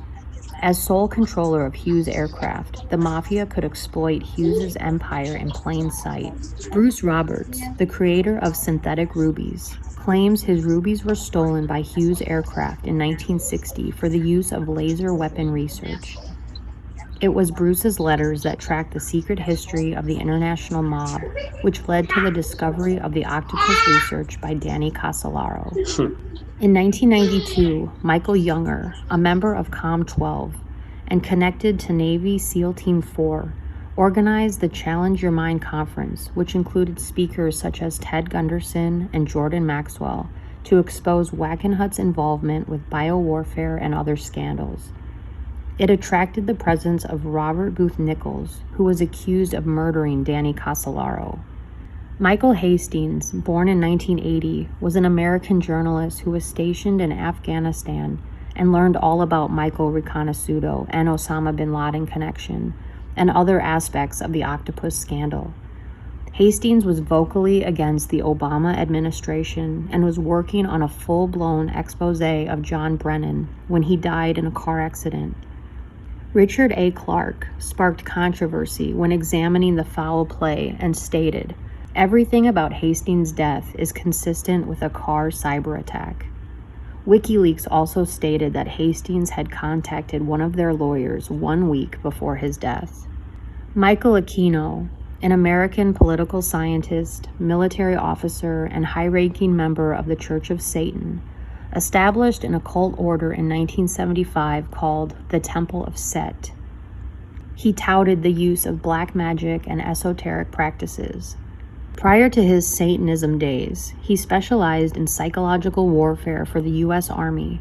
As sole controller of Hughes aircraft, the mafia could exploit Hughes's empire in plain sight. Bruce Roberts, the creator of synthetic rubies, claims his rubies were stolen by Hughes aircraft in 1960 for the use of laser weapon research. It was Bruce's letters that tracked the secret history of the international mob, which led to the discovery of the octopus research by Danny Casolaro. In 1992, Michael Younger, a member of COM 12 and connected to Navy SEAL Team 4, organized the Challenge Your Mind conference, which included speakers such as Ted Gunderson and Gelane Maxwell, to expose Wackenhut's involvement with biowarfare and other scandals. It attracted the presence of Robert Booth Nichols, who was accused of murdering Danny Casolaro. Michael Hastings, born in 1980, was an American journalist who was stationed in Afghanistan and learned all about Michael Reconnaiscuto and Osama bin Laden connection and other aspects of the octopus scandal. Hastings was vocally against the Obama administration and was working on a full-blown expose of John Brennan when he died in a car accident. Richard A. Clarke sparked controversy when examining the foul play and stated, "Everything about Hastings' death is consistent with a car cyber attack." WikiLeaks also stated that Hastings had contacted one of their lawyers 1 week before his death. Michael Aquino, an American political scientist, military officer, and high-ranking member of the Church of Satan, established an occult order in 1975 called the Temple of Set. He touted the use of black magic and esoteric practices. Prior to his Satanism days, he specialized in psychological warfare for the U.S. Army.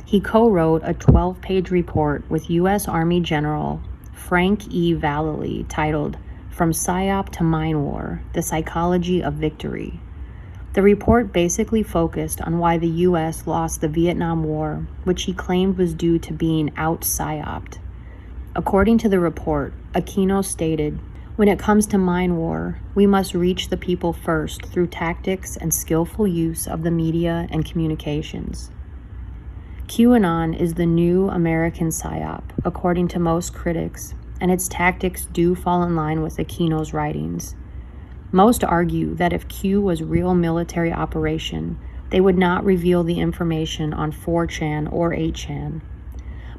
He co-wrote a 12-page report with U.S. Army General Frank E. Vallely titled From PSYOP to Mind War, The Psychology of Victory. The report basically focused on why the U.S. lost the Vietnam War, which he claimed was due to being out-PSYOPed. According to the report, Aquino stated, "When it comes to mind war, we must reach the people first through tactics and skillful use of the media and communications." QAnon is the new American PSYOP, according to most critics, and its tactics do fall in line with Aquino's writings. Most argue that if Q was real military operation, they would not reveal the information on 4chan or 8chan.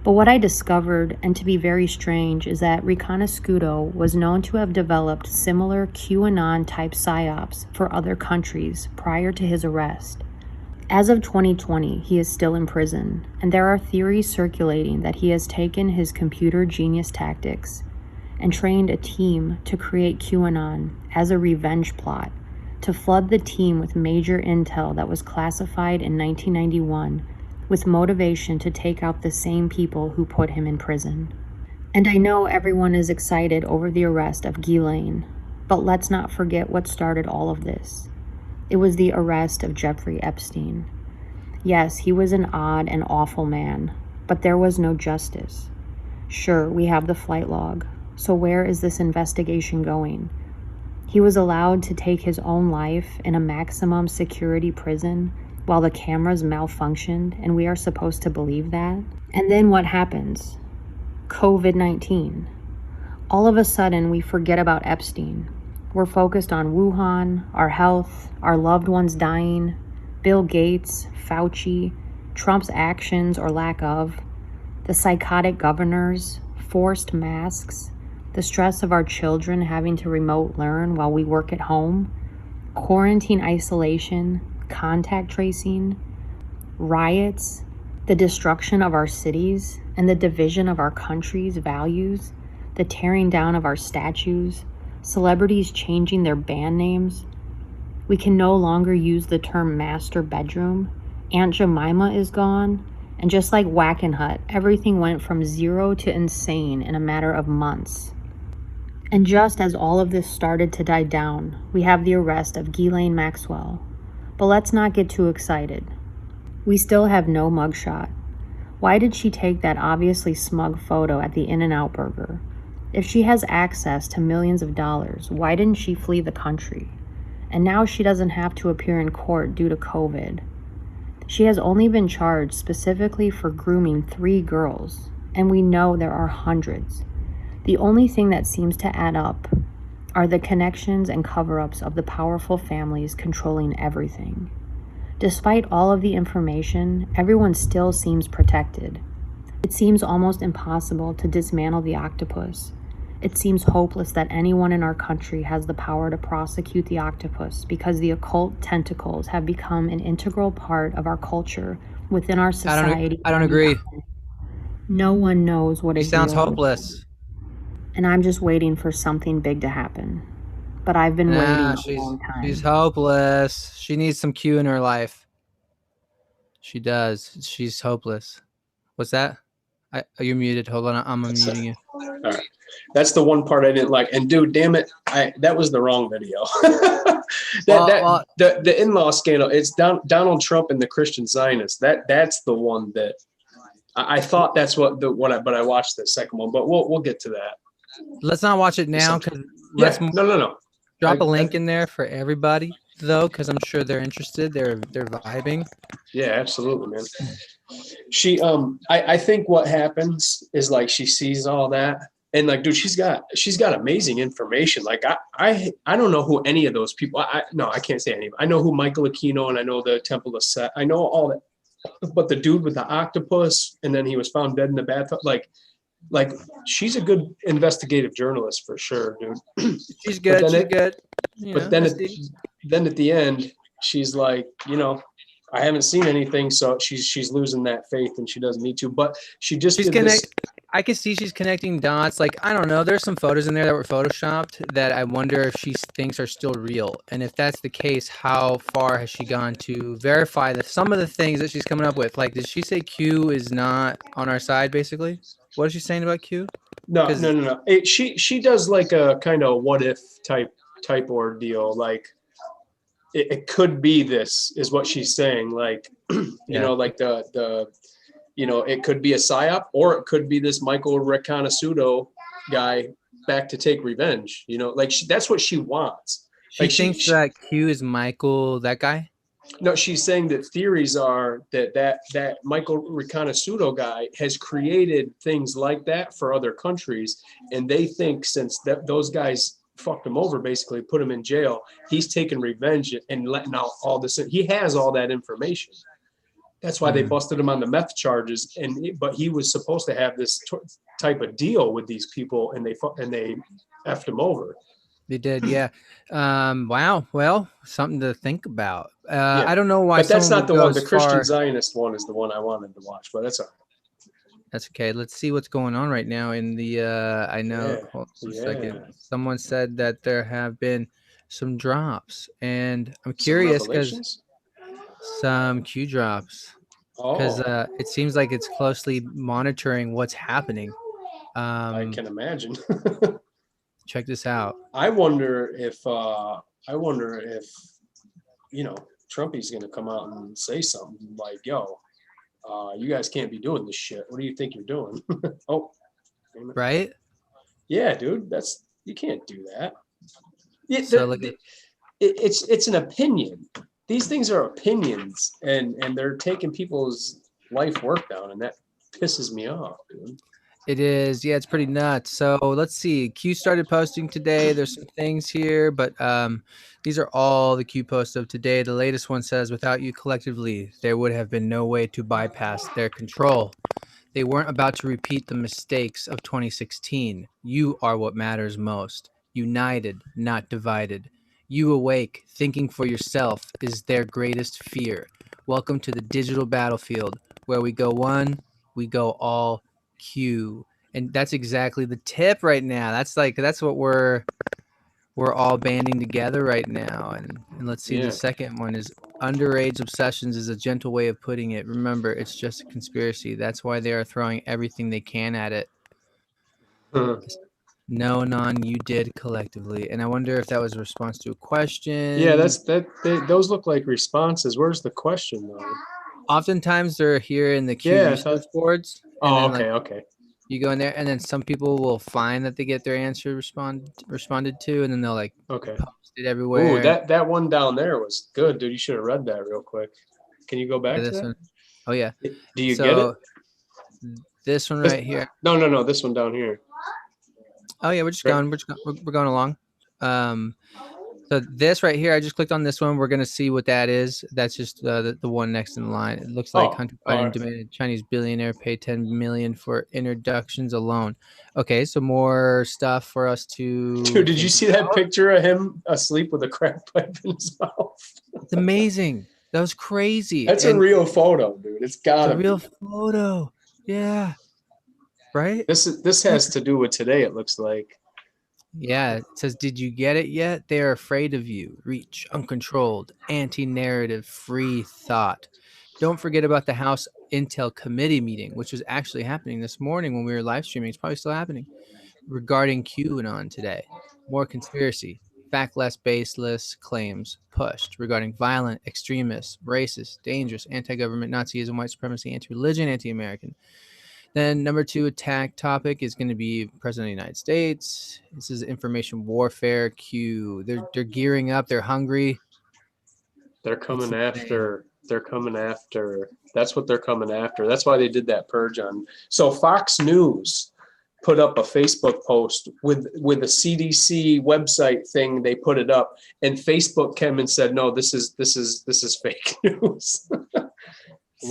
But what I discovered, and to be very strange, is that Reconnaiscuto was known to have developed similar QAnon-type PSYOPs for other countries prior to his arrest. As of 2020, he is still in prison, and there are theories circulating that he has taken his computer genius tactics and trained a team to create QAnon as a revenge plot to flood the team with major intel that was classified in 1991 with motivation to take out the same people who put him in prison. And I know everyone is excited over the arrest of Gelane, but let's not forget what started all of this. It was the arrest of Jeffrey Epstein. Yes, he was an odd and awful man, but there was no justice. Sure, we have the flight log, so where is this investigation going? He was allowed to take his own life in a maximum security prison while the cameras malfunctioned, and we are supposed to believe that? And then what happens? COVID-19. All of a sudden, we forget about Epstein. We're focused on Wuhan, our health, our loved ones dying, Bill Gates, Fauci, Trump's actions or lack of, the psychotic governors, forced masks, the stress of our children having to remote learn while we work at home, quarantine isolation, contact tracing, riots, the destruction of our cities, and the division of our country's values, the tearing down of our statues, celebrities changing their band names. We can no longer use the term master bedroom. Aunt Jemima is gone. And just like Wackenhut, everything went from 0 to insane in a matter of months. And just as all of this started to die down, we have the arrest of Gelane Maxwell. But let's not get too excited. We still have no mugshot. Why did she take that obviously smug photo at the In-N-Out Burger? If she has access to millions of dollars, why didn't she flee the country? And now she doesn't have to appear in court due to COVID. She has only been charged specifically for grooming 3 girls, and we know there are hundreds. The only thing that seems to add up are the connections and cover-ups of the powerful families controlling everything. Despite all of the information, everyone still seems protected. It seems almost impossible to dismantle the octopus. It seems hopeless that anyone in our country has the power to prosecute the octopus because the occult tentacles have become an integral part of our culture within our society. I don't agree. No one knows what He it sounds hopeless. And I'm just waiting for something big to happen. But I've been waiting a long time. She's hopeless. She needs some Q in her life. She does. She's hopeless. What's that? You're muted. Hold on. I'm unmuting you. All right. That's the one part I didn't like. And dude, damn it, that was the wrong video. The in-law scandal. It's Donald Trump and the Christian Zionists. That's the one that I thought that's but I watched the second one. But we'll get to that. Let's not watch it now because no. Drop a link in there for everybody though, because I'm sure they're interested. They're vibing. Yeah, absolutely, man. She I think what happens is like she sees all that and like, dude, she's got amazing information. Like I don't know who any of those people. I can't say any. I know who Michael Aquino and I know the Temple of Set. I know all that. But the dude with the octopus and then he was found dead in the bathtub. Like she's a good investigative journalist for sure, dude. She's good. She's good. But then at the end, she's like, I haven't seen anything, so she's losing that faith, and she doesn't need to. But I can see she's connecting dots. Like I don't know, there's some photos in there that were photoshopped that I wonder if she thinks are still real, and if that's the case, how far has she gone to verify some of the things that she's coming up with? Like, did she say Q is not on our side? Basically, what is she saying about Q? No. She does like a kind of what if type ordeal, like. It could be this is what she's saying. Like, like the it could be a psyop or it could be this Michael Reconnaiscuto guy back to take revenge, like that's what she wants. She thinks that Q is Michael, that guy. No, she's saying that theories are that Michael Reconnaiscuto guy has created things like that for other countries. And they think since those guys fucked him over, basically put him in jail, he's taking revenge and letting out all this. He has all that information. That's why they busted him on the meth charges. But he was supposed to have this type of deal with these people, and they effed him over. They did, yeah. Wow. Well, something to think about. I don't know why. But that's not the one. The Christian Zionist one is the one I wanted to watch. But that's all right. That's okay. Let's see what's going on right now in the I know. Hold on a second. Someone said that there have been some drops, and I'm curious because some Q drops because it seems like it's closely monitoring what's happening. I can imagine. Check this out. I wonder if Trumpy's going to come out and say something like, "Yo, you guys can't be doing this shit. What do you think you're doing?" Oh, right? Yeah, dude, you can't do that. It's an opinion. These things are opinions, and they're taking people's life work down, and that pisses me off, dude. It is. Yeah, it's pretty nuts. So let's see. Q started posting today. There's some things here, but these are all the Q posts of today. The latest one says, without you collectively, there would have been no way to bypass their control. They weren't about to repeat the mistakes of 2016. You are what matters most. United, not divided. You awake, thinking for yourself is their greatest fear. Welcome to the digital battlefield, where we go one, we go all Q. And that's exactly the tip right now. That's what we're all banding together right now. And let's see, the second one is underage obsessions is a gentle way of putting it. Remember, it's just a conspiracy. That's why they are throwing everything they can at it. No, you did collectively. And I wonder if that was a response to a question. Yeah, those look like responses. Where's the question though? Oftentimes they're here in the Q research boards. Oh, okay. You go in there, and then some people will find that they get their answer responded to, and then they'll post it everywhere. Ooh, that one down there was good, dude. You should have read that real quick. Can you go back to that? One? Oh yeah. Do you get it? This one right here. No, this one down here. Oh yeah, we're going along. So this right here, I just clicked on this one. We're gonna see what that is. That's just the one next in line. It looks like Hunter Biden demanded Chinese billionaire pay $10 million for introductions alone. Okay, so more stuff for us to. Dude, did you see that picture of him asleep with a crack pipe in his mouth? It's amazing. That was crazy. That's a real photo, dude. It's gotta be. Real photo. Yeah. Right. This has to do with today. It looks like. Yeah, it says, did you get it yet? They are afraid of you. Reach, uncontrolled, anti-narrative, free thought. Don't forget about the House Intel Committee meeting, which was actually happening this morning when we were live streaming. It's probably still happening. Regarding QAnon today. More conspiracy, fact-less, baseless claims pushed regarding violent, extremists, racist, dangerous, anti-government, Nazism, white supremacy, anti-religion, anti-American. Then number 2 attack topic is going to be President of the United States. This is information warfare. Q. They're gearing up. They're hungry. They're coming after. They're coming after. That's what they're coming after. That's why they did that purge on. So Fox News put up a Facebook post with a CDC website thing. They put it up, and Facebook came and said, "No, this is fake news."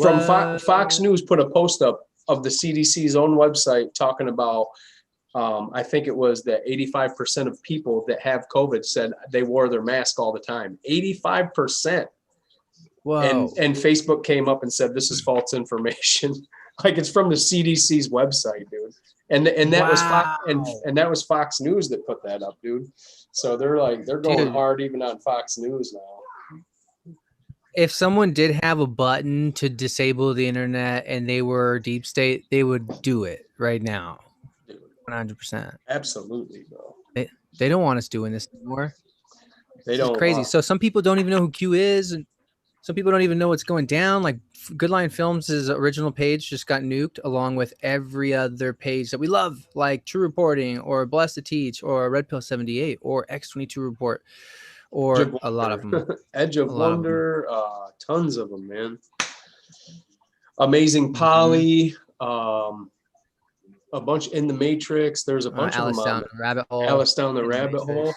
From Fox News put a post up of the CDC's own website talking about, I think it was that 85% of people that have COVID said they wore their mask all the time. 85%. Whoa. And Facebook came up and said, this is false information. Like, it's from the CDC's website, dude. And that was that was Fox News that put that up, dude. So they're going hard even on Fox News now. If someone did have a button to disable the internet and they were deep state, they would do it right now. 100%. Absolutely, bro. They don't want us doing this anymore. It's crazy. So some people don't even know who Q is, and some people don't even know what's going down. Like Good Line Films' original page just got nuked, along with every other page that we love, like True Reporting or Blessed to Teach or Red Pill 78 or X22 Report. Or a lot of them. Edge of Wonder, tons of them, man. Amazing Polly, a bunch in the Matrix. There's a bunch of them. Alice Down the Rabbit Hole. Alice Down the Rabbit Hole,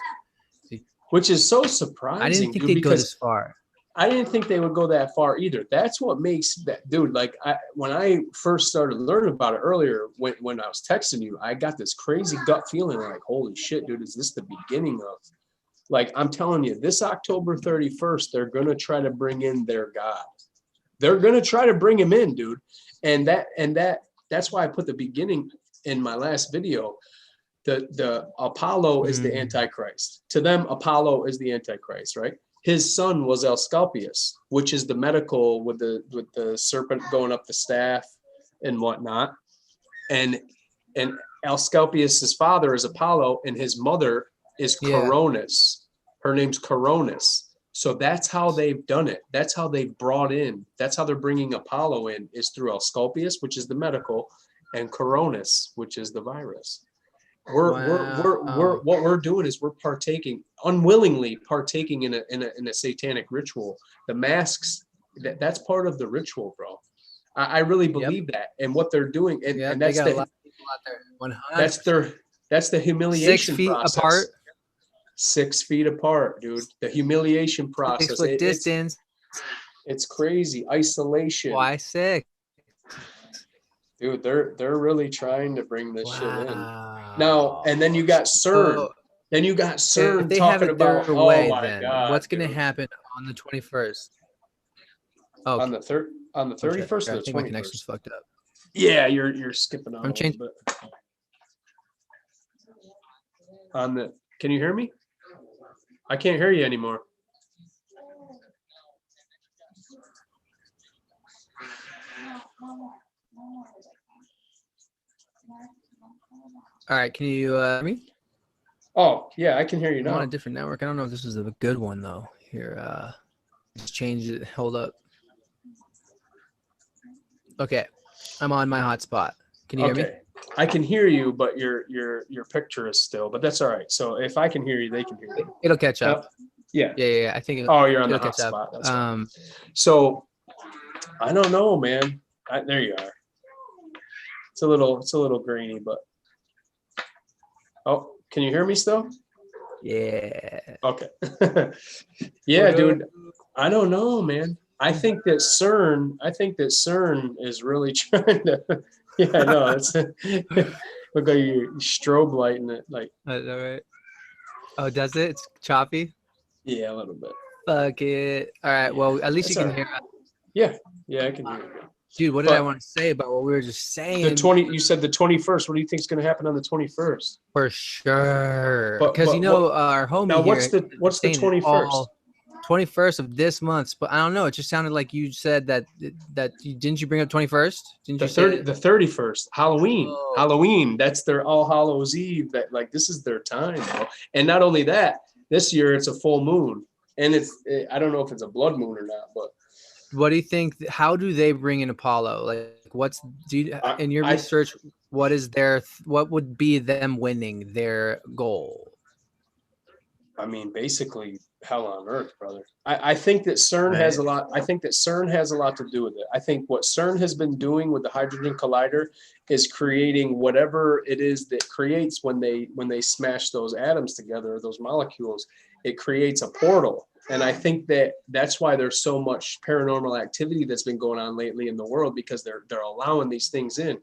which is so surprising. I didn't think they'd go this far. I didn't think they would go that far either. That's what makes that, dude. Like when I first started learning about it earlier, when I was texting you, I got this crazy gut feeling like, holy shit, dude, is this the beginning of? Like, I'm telling you, this October 31st, they're going to try to bring in their God. They're going to try to bring him in, dude. And that's why I put the beginning in my last video. The Apollo is the Antichrist. To them, Apollo is the Antichrist, right? His son was Asclepius, which is the medical with the serpent going up the staff and whatnot. And Asclepius's father is Apollo, and his mother is Coronis. Her name's Coronis. So that's how they've done it. That's how they've brought in. That's how they're bringing Apollo in, is through Asclepius, which is the medical, and Coronis, which is the virus. What we're doing is we're unwillingly partaking in a satanic ritual. The masks, that's part of the ritual, bro. I really believe that. And what they're doing, and that's That's the humiliation 6 feet process. apart. 6 feet apart, dude. The humiliation process. 6 foot distance. It's crazy. Isolation. Why 6? Dude, they're really trying to bring this shit in. Now, and then you got CERN. Then you got CERN if they talking have it their about, way, oh my then God, what's going to dude. happen on the 21st? Oh, on the 31st I or the think my connection's 21st? fucked up. Yeah, you're skipping out I'm a little bit. Can you hear me? I can't hear you anymore. All right, can you hear me? Oh, yeah, I can hear you I'm now. on a different network. I don't know if this is a good one though. Here, just change it. Hold up. Okay, I'm on my hotspot. Can you hear me? I can hear you, but your picture is still. But that's all right. So if I can hear you, they can hear you. It'll catch up. Yeah. I think. You're on the it'll catch up. hotspot. That's right. So I don't know, man. There you are. It's a little grainy, but. Oh, can you hear me still? Yeah. Okay. Yeah, dude. I don't know, man. I think that CERN is really trying to. Yeah, I know. It's look like you're strobe lighting it, like. All right. Oh, does it? It's choppy. Yeah, a little bit. Fuck it. All right. Well, at least you can hear. Yeah, I can hear you. Dude, what did I want to say about what we were just saying? You said the 21st. What do you think is going to happen on the 21st? For sure. Because our homie now, what's here. What's the 21st? 21st of this month, but I don't know. It just sounded like you said that didn't you bring up 21st? Didn't you say the 31st? Halloween. Oh. Halloween. That's their All Hallows Eve. That this is their time, bro. And not only that, this year it's a full moon, and I don't know if it's a blood moon or not, but. What do you think? How do they bring in Apollo? Like, in your research? What is what would be them winning their goal? I mean, basically hell on earth, brother. I think that CERN has a lot. I think that CERN has a lot to do with it. I think what CERN has been doing with the Hydrogen Collider is creating whatever it is that creates when they smash those atoms together, those molecules. It creates a portal. And I think that's why there's so much paranormal activity that's been going on lately in the world, because they're allowing these things in.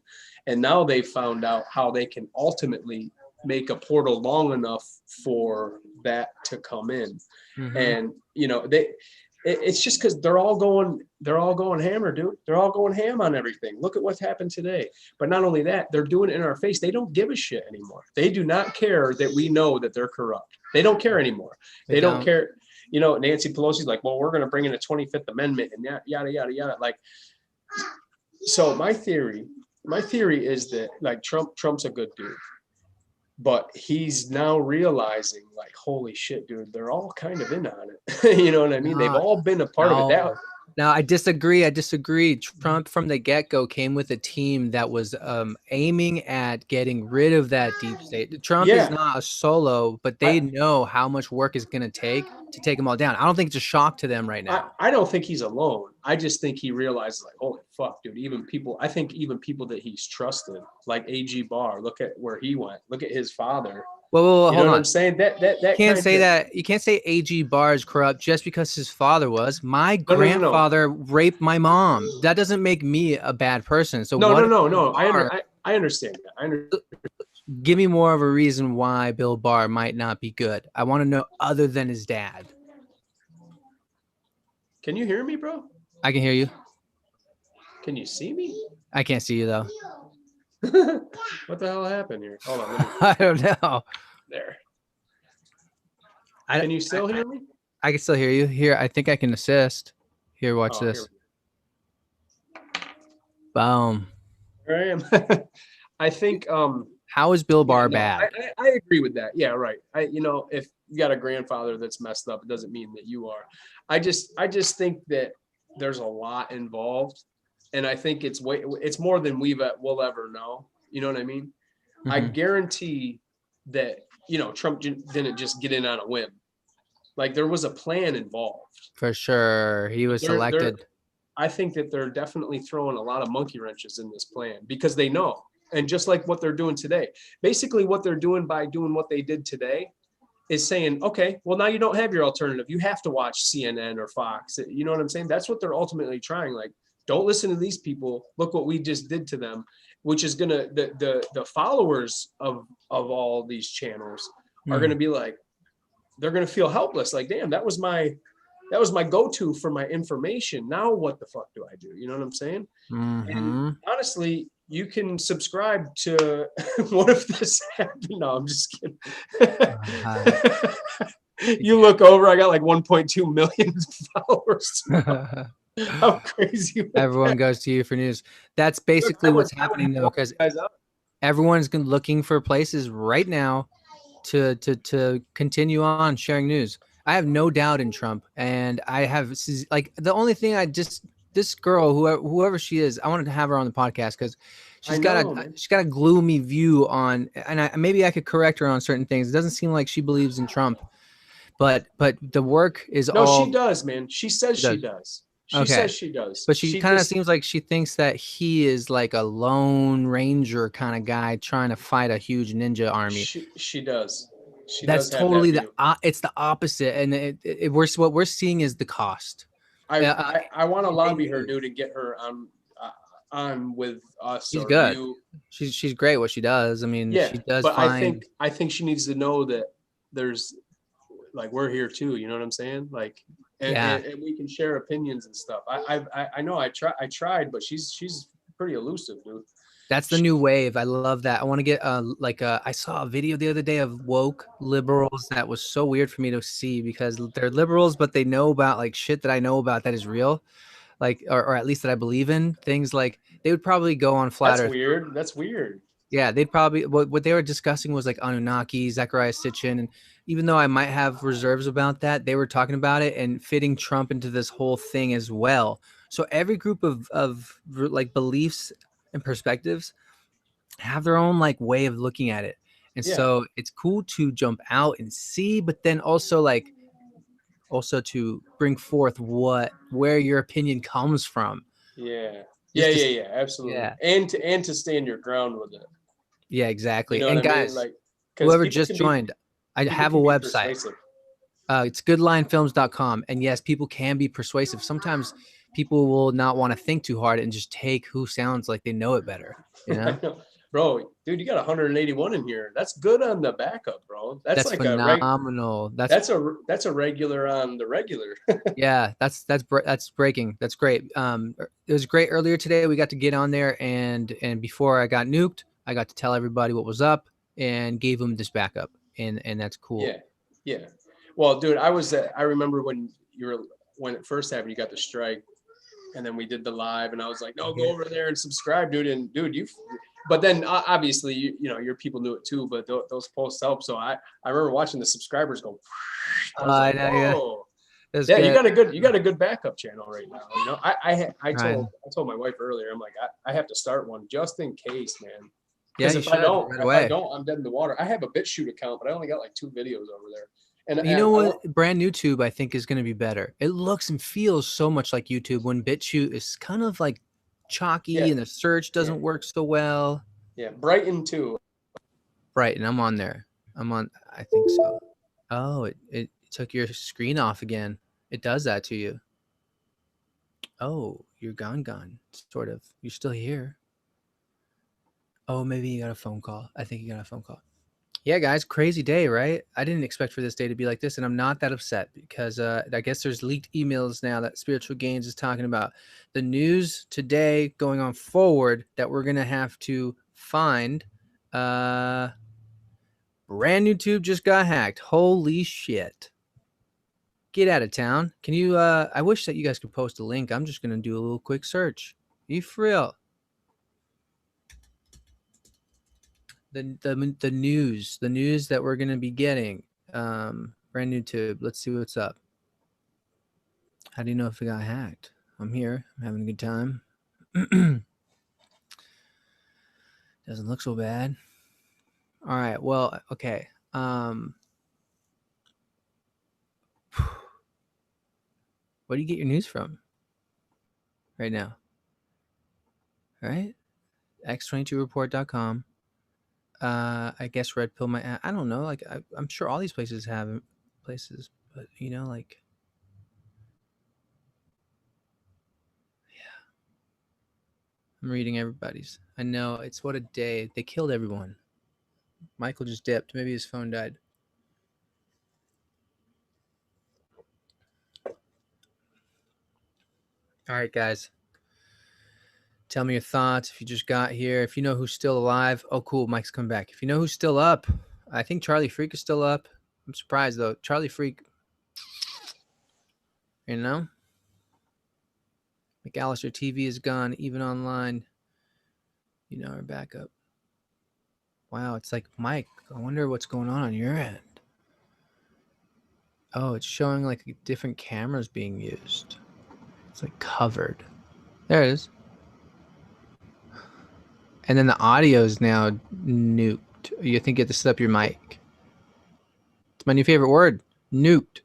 And now they've found out how they can ultimately make a portal long enough for that to come in. Mm-hmm. And it's just because they're all going hammer, dude. They're all going ham on everything. Look at what's happened today. But not only that, they're doing it in our face. They don't give a shit anymore. They do not care that we know that they're corrupt. They don't care anymore. They don't care. Nancy Pelosi's like, well, we're going to bring in a 25th Amendment and yada, yada, yada. Like, so my theory is that like Trump's a good dude, but he's now realizing like, holy shit, dude, they're all kind of in on it. You know what I mean? They've all been a part of it. Now, I disagree. Trump from the get-go came with a team that was aiming at getting rid of that deep state. Trump is not a solo, but they know how much work is going to take them all down. I don't think it's a shock to them right now. I don't think he's alone. I just think he realizes like, holy fuck, dude, even people that he's trusted, like A.G. Barr, look at where he went. Look at his father. Well, hold on. What I'm saying? That you can't say that. You can't say A.G. Barr is corrupt just because his father was. My grandfather raped my mom. That doesn't make me a bad person. So no. I understand that. Give me more of a reason why Bill Barr might not be good. I want to know other than his dad. Can you hear me, bro? I can hear you. Can you see me? I can't see you though. What the hell happened here? Hold on. I don't know. There. Can you still hear me? I can still hear you. Here, I think I can assist. Here, watch this. Boom. Here I am. I think. How is Bill Barr bad? I agree with that. Yeah, right. If you got a grandfather that's messed up, it doesn't mean that you are. I just think that there's a lot involved. And I think it's more than we'll ever know. You know what I mean? Mm-hmm. I guarantee that, Trump didn't just get in on a whim. Like there was a plan involved. For sure. He was selected. I think that they're definitely throwing a lot of monkey wrenches in this plan because they know. And just like what they're doing today, basically what they're doing by doing what they did today is saying, okay, well, now you don't have your alternative. You have to watch CNN or Fox. You know what I'm saying? That's what they're ultimately trying. Like, don't listen to these people. Look what we just did to them, which is going to, the followers of all these channels are going to be like, they're going to feel helpless. Like, damn, that was my go-to for my information. Now what the fuck do I do? You know what I'm saying? And honestly, you can subscribe to what if this happened? No, I'm just kidding. You look over, I got like 1.2 million followers. How crazy. Everyone goes to you for news. That's basically what's happening though, because everyone's looking for places right now to continue on sharing news. I have no doubt in Trump, and I have like the only thing this girl, whoever she is, I wanted to have her on the podcast because she's got a gloomy view on, and maybe I could correct her on certain things. It doesn't seem like she believes in Trump, but the work is all. She does, man. She says she does. She says she does. But she kind of seems like she thinks that he is like a lone ranger kind of guy trying to fight a huge ninja army. She does. That's totally it's the opposite, and what we're seeing is the cost. I want to lobby her, dude, and get her on with us. She's good. She's great what she does. I mean, she does. But I think she needs to know that there's like we're here too. You know what I'm saying? Like, and we can share opinions and stuff. I know I tried, but she's pretty elusive, dude. That's the new wave. I love that. I want to get I saw a video the other day of woke liberals that was so weird for me to see because they're liberals, but they know about like shit that I know about that is real, like or at least that I believe in. Things like they would probably go on flat Earth. That's weird. Yeah, they'd probably what they were discussing was like Anunnaki, Zechariah Sitchin, and even though I might have reserves about that, they were talking about it and fitting Trump into this whole thing as well. So every group of like beliefs and perspectives have their own like way of looking at it, and so it's cool to jump out and see, but then also to bring forth where your opinion comes from. Absolutely. And to stand your ground with it. Yeah, exactly. You know and guys, like whoever just joined, I have a website. It's goodlinefilms.com, and yes, people can be persuasive. Sometimes people will not want to think too hard and just take who sounds like they know it better. You know? Bro, dude, you got 181 in here. That's good on the backup, bro. That's like phenomenal. That's a regular on the regular. Yeah, that's breaking. That's great. It was great earlier today. We got to get on there and before I got nuked, I got to tell everybody what was up and gave them this backup, and that's cool. Yeah. Well, dude, I remember when it first happened, you got the strike, and then we did the live, and I was like, no, go over there and subscribe, dude. And dude, but then obviously, you know, your people knew it too, but those posts help. So I remember watching the subscribers go. I know, yeah, you got a good backup channel right now. You know, I told my wife earlier, I'm like, I have to start one just in case, man. Because if I don't, I'm dead in the water. I have a BitChute account, but I only got like 2 videos over there. And you know what? Brand new Tube, I think, is going to be better. It looks and feels so much like YouTube when BitChute is kind of like chalky and the search doesn't work so well. Yeah, Brighton too. Brighton, I'm on there. I think so. Oh, it took your screen off again. It does that to you. Oh, you're gone, sort of. You're still here. Oh, maybe you got a phone call. I think you got a phone call. Yeah, guys, crazy day, right? I didn't expect for this day to be like this, and I'm not that upset because I guess there's leaked emails now that Spiritual Gains is talking about. The news today going on forward that we're going to have to find. Brand new tube just got hacked. Holy shit. Get out of town. Can you, I wish that you guys could post a link. I'm just going to do a little quick search. You for real? The news that we're going to be getting, brand new tube. Let's see what's up. How do you know if it got hacked? I'm here. I'm having a good time. Doesn't look so bad. All right. Well, okay. Where do you get your news from right now? All right. x22report.com. I guess Red Pill might. I don't know. Like I'm sure all these places have places, but you know, like I'm reading everybody's. I know it's what a day. They killed everyone. Michael just dipped. Maybe his phone died. All right, guys. Tell me your thoughts if you just got here. If you know who's still alive. Oh, cool. Mike's come back. If you know who's still up, I think Charlie Freak is still up. I'm surprised, though. Charlie Freak, you know? McAllister TV is gone, even online. You know, our backup. Wow, it's like, Mike, I wonder what's going on your end. Oh, it's showing like different cameras being used. It's like covered. There it is. And then the audio is now nuked. You think you have to set up your mic. It's my new favorite word. Nuked.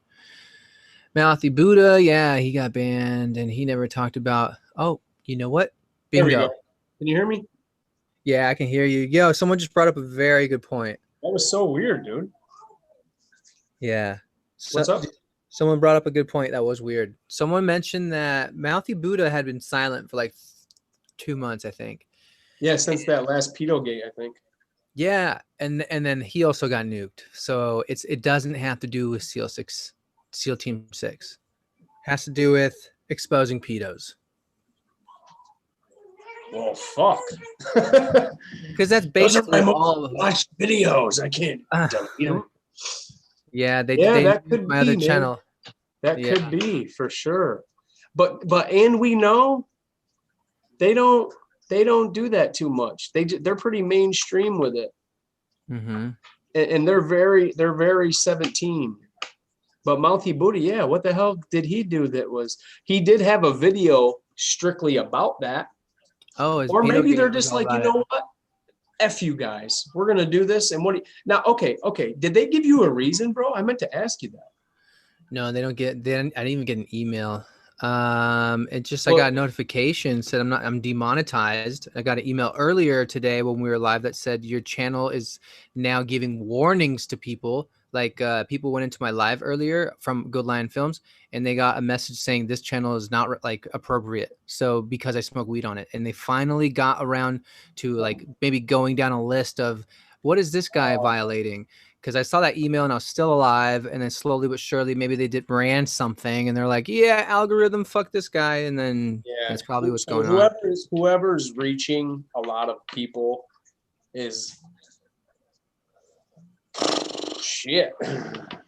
Mouthy Buddha, yeah, he got banned and he never talked about, oh, you know what? Bingo. There we go. Can you hear me? Yeah, I can hear you. Yo, someone just brought up a very good point. That was so weird, dude. Yeah. What's up? Someone brought up a good point that was weird. Someone mentioned that Mouthy Buddha had been silent for like 2 months, I think. Yeah, since that last pedo gate, I think. Yeah, and then he also got nuked. So it doesn't have to do with SEAL Team 6. It has to do with exposing pedos. Well, fuck. Because that's basically all. Watch videos. I can't delete them. Yeah, they that could my be, other man. channel. That could be for sure. But and we know they don't do that too much. They're pretty mainstream with it. Mm-hmm. And they're very 17. But Mouthy Buddha, yeah, what the hell did he do? He did have a video strictly about that. Oh, or maybe they're just like, you know what? F you guys. We're gonna do this. And now? Okay. Did they give you a reason, bro? I meant to ask you that. No, they don't get. I didn't even get an email. It just I got a notification said I'm demonetized. I got an email earlier today when we were live that said your channel is now giving warnings to people. Like people went into my live earlier from Good Lion Films and they got a message saying this channel is not like appropriate. So because I smoke weed on it, and they finally got around to like maybe going down a list of what is this guy violating. Because I saw that email and I was still alive, and then slowly but surely, maybe they ran something, and they're like, "Yeah, algorithm, fuck this guy," and then that's probably what's going on. Whoever's reaching a lot of people is shit.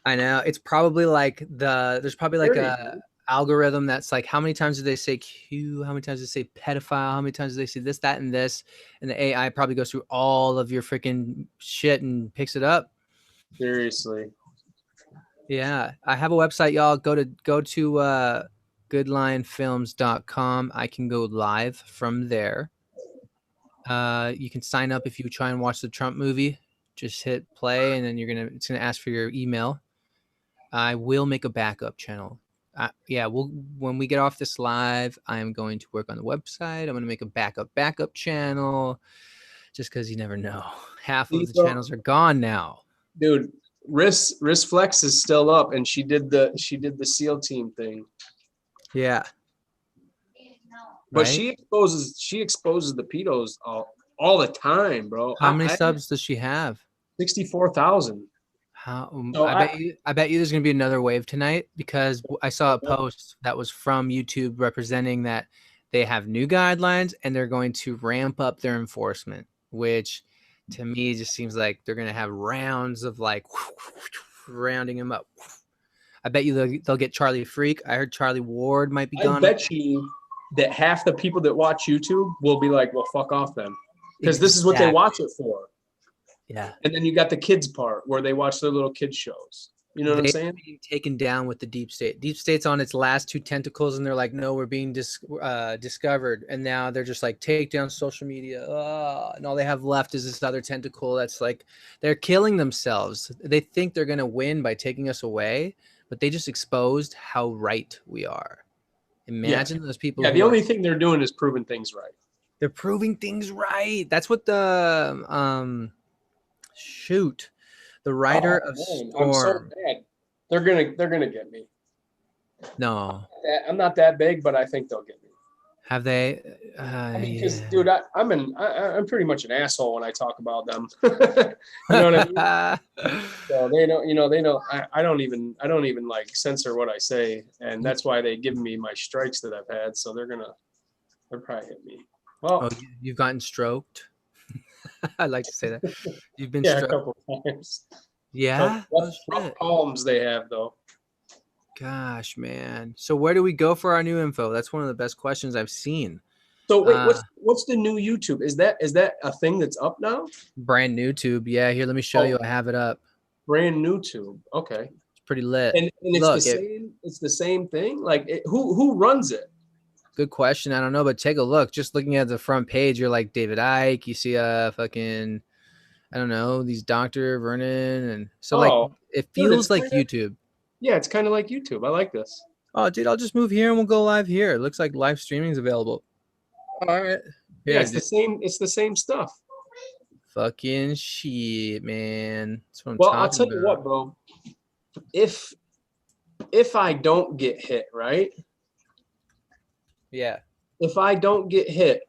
I know it's probably like there's probably like a algorithm that's like how many times do they say Q, how many times do they say pedophile, how many times do they say this, that, and this, and the AI probably goes through all of your freaking shit and picks it up. Seriously. Yeah, I have a website, y'all. Go to goodlionfilms.com. I can go live from there. You can sign up if you try and watch the Trump movie. Just hit play, and then it's gonna ask for your email. I will make a backup channel. When we get off this live, I am going to work on the website. I'm gonna make a backup channel, just because you never know. Half of the channels are gone now. Dude, Wrist Flex is still up, and she did the SEAL team thing. Yeah. But right? she exposes the pedos all the time, bro. How many subs does she have? 64,000. How? I bet you there's gonna be another wave tonight, because I saw a post that was from YouTube representing that they have new guidelines and they're going to ramp up their enforcement, which to me just seems like they're gonna have rounds of like rounding them up. I bet you they'll get Charlie Freak. I heard Charlie Ward might be gone. I bet you that half the people that watch YouTube will be like, well, fuck off then. Because this is what they watch it for. Yeah. And then you got the kids part where they watch their little kids shows. You know what I'm saying? Being taken down with the deep state. Deep state's on its last two tentacles, and they're like, no, we're being discovered. And now they're just like, take down social media. And all they have left is this other tentacle that's like, they're killing themselves. They think they're going to win by taking us away, but they just exposed how right we are. Imagine those people. Yeah, the only thing they're doing is proving things right. They're proving things right. That's what the the writer of man, Storm. I'm so bad. They're gonna get me. No, I'm not that big, but I think they'll get me. have they? I mean, because Yeah. dude, I'm pretty much an asshole when I talk about them. You know what I mean? So they don't, I don't even like censor what I say, and that's why they give me my strikes that I've had. So they'll probably hit me. Well, Oh, you've gotten stroked. I like to say that. You've been yeah, a stroked. couple times. Yeah. Rough palms they have though. Gosh, man. So where do we go for our new info? That's one of the best questions I've seen. So wait, what's the new YouTube? Is that a thing that's up now? Brand new tube. Yeah, here, let me show you. I have it up. Brand new tube. Okay. It's pretty lit. And it's the same thing. Like who runs it? Good question. I don't know, but take a look. Just looking at the front page, you're like David Icke. You see fucking, I don't know, these Dr. Vernon, and so like it feels like YouTube. Yeah, it's kind of like YouTube. I like this. Oh, dude, I'll just move here and we'll go live here. It looks like live streaming is available. All right. Yeah, it's the same. It's the same stuff. Fucking shit, man. That's what I'm well, talking I'll tell about. you what, bro. If I don't get hit, right? Yeah. If I don't get hit,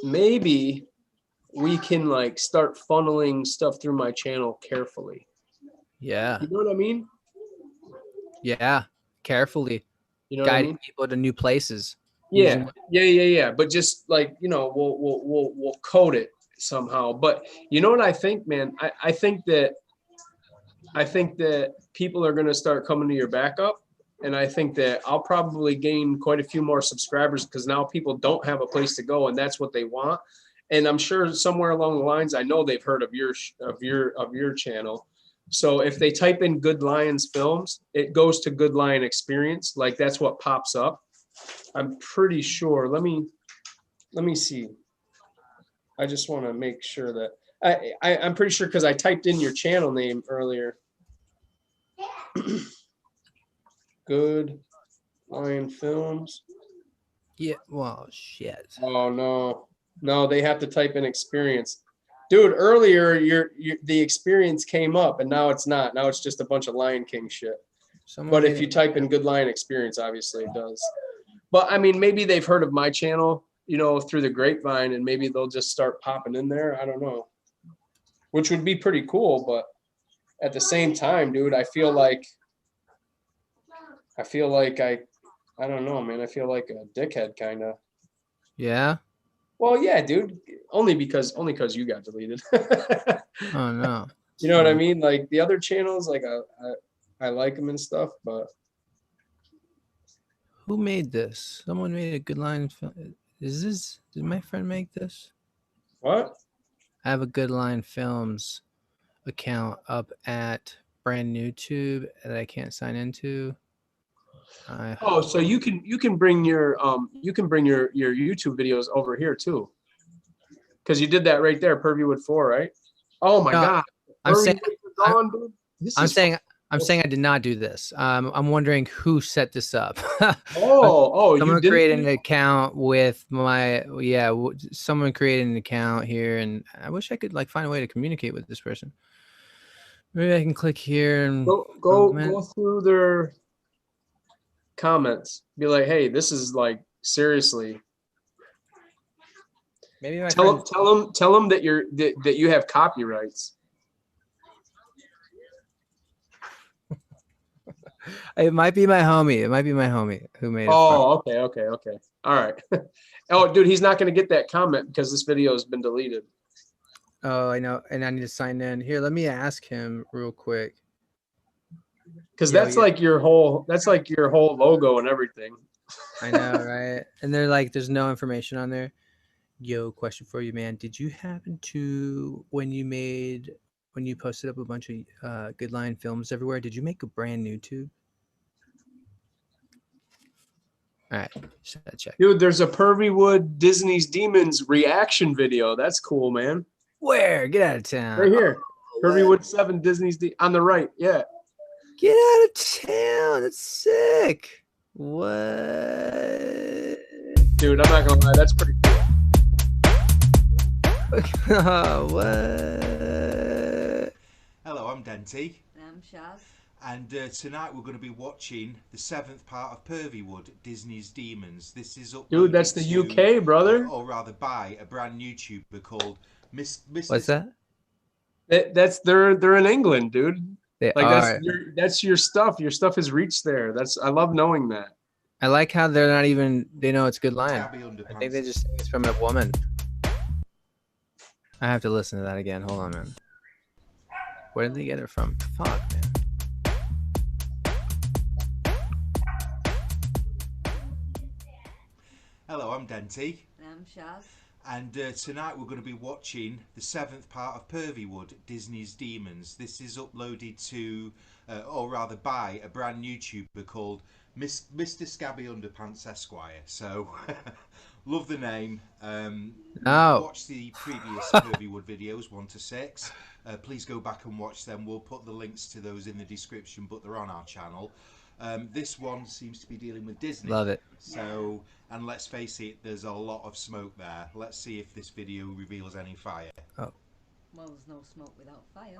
maybe we can like start funneling stuff through my channel carefully. Yeah. You know what I mean? Yeah. Carefully. You know guiding what I mean? people to new places. Yeah. But just like, we'll code it somehow. But you know what I think, man? I think that people are gonna start coming to your backup. And I think that I'll probably gain quite a few more subscribers because now people don't have a place to go and that's what they want. And I'm sure somewhere along the lines, I know they've heard of your channel. So if they type in Good Lions Films, it goes to Good Lion Experience. Like that's what pops up. I'm pretty sure. Let me see. I just want to make sure that I'm pretty sure because I typed in your channel name earlier. Good Lion Films. Yeah. Well, shit. Oh no, they have to type in experience. Dude, earlier the experience came up and now it's not. Now it's just a bunch of Lion King shit. But if you type in Good Lion Experience, obviously it does. But I mean, maybe they've heard of my channel, through the grapevine, and maybe they'll just start popping in there. I don't know. Which would be pretty cool, but at the same time, dude, I feel like I don't know, man. I feel like a dickhead kind of. Yeah. Well, yeah, dude. Only because you got deleted. Oh no. You know what I mean? Like the other channels, like I like them and stuff, but who made this? Someone made a Good Lion film. Did my friend make this? What? I have a Good Lion Films account up at brand new tube that I can't sign into. So you can bring your YouTube videos over here too, because you did that right there, Purviewwood 4, right? Oh my God! I'm saying I did not do this. I'm wondering who set this up. Someone created an account with someone created an account here, and I wish I could like find a way to communicate with this person. Maybe I can click here and go through their comments. Be like, hey, this is like seriously. Maybe tell them that you have copyrights. It might be my homie. It might be my homie who made it. Oh, okay. All right. Oh, dude, he's not going to get that comment because this video has been deleted. Oh, I know. And I need to sign in. Here, let me ask him real quick. Because that's like your whole logo and everything. I know, right? And they're like, there's no information on there. Yo, question for you, man. Did you happen to, when you posted up a bunch of Good Lion Films everywhere, did you make a brand new tube? All right, just had to check. Dude, there's a Purviewwood Disney's Demons reaction video. That's cool, man. Where? Get out of town. Right here. Purviewwood 7 Disney's on the right. Yeah. Get out of town. That's sick. What? Dude, I'm not gonna lie. That's pretty cool. What? Hello, I'm Denty. I'm Shaz. And tonight we're going to be watching the 7th part of Pervywood, Disney's Demons. This is uploaded Dude, that's the to, UK, brother. or rather by a brand YouTuber called Mr. What's that? They're in England, dude. They Like are. that's your stuff. Your stuff has reached there. I love knowing that. I like how they're not even. They know it's a good line. Tabby I Underpants. think they just think it's from a woman. I have to listen to that again. Hold on, man. Where did they get it from? Fuck, man. Hello, I'm Denty. I'm Shaz. And tonight we're going to be watching the 7th part of Pervywood, Disney's Demons. This is uploaded to, or rather by, a brand YouTuber called Mr. Scabby Underpants Esquire. So, love the name. Watch the previous Pervywood videos, 1 to 6. Please go back and watch them. We'll put the links to those in the description, but they're on our channel. This one seems to be dealing with Disney. Love it. So, and let's face it, there's a lot of smoke there. Let's see if this video reveals any fire. Oh. Well, there's no smoke without fire.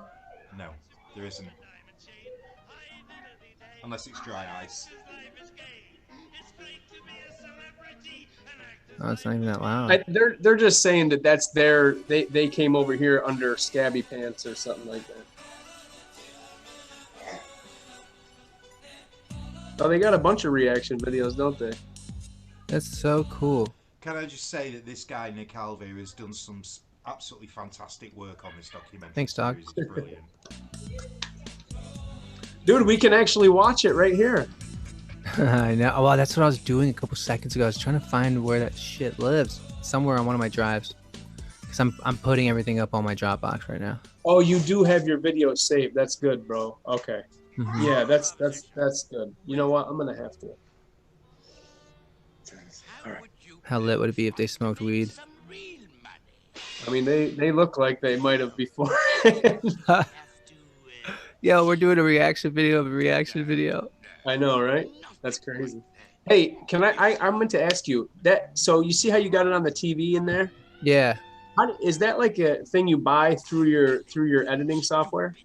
No, there isn't. Unless it's dry ice. Oh, it's not even that loud. They're just saying that's their. They came over here under Scabby Pants or something like that. Oh, they got a bunch of reaction videos, don't they? That's so cool. Can I just say that this guy, Nick Alvey, has done some absolutely fantastic work on this documentary. Thanks, Doc. Series. It's brilliant. Dude, we can actually watch it right here. I know. Well, that's what I was doing a couple seconds ago. I was trying to find where that shit lives. Somewhere on one of my drives. Because I'm putting everything up on my Dropbox right now. Oh, you do have your videos saved. That's good, bro. Okay. Mm-hmm. Yeah, that's good. You know what? I'm gonna have to. All right. How lit would it be if they smoked weed? I mean, they look like they might have before. Yo, we're doing a reaction video of a reaction video. I know, right? That's crazy. Hey, can I'm meant to ask you that. So you see how you got it on the TV in there? Yeah. Is that like a thing you buy through your editing software?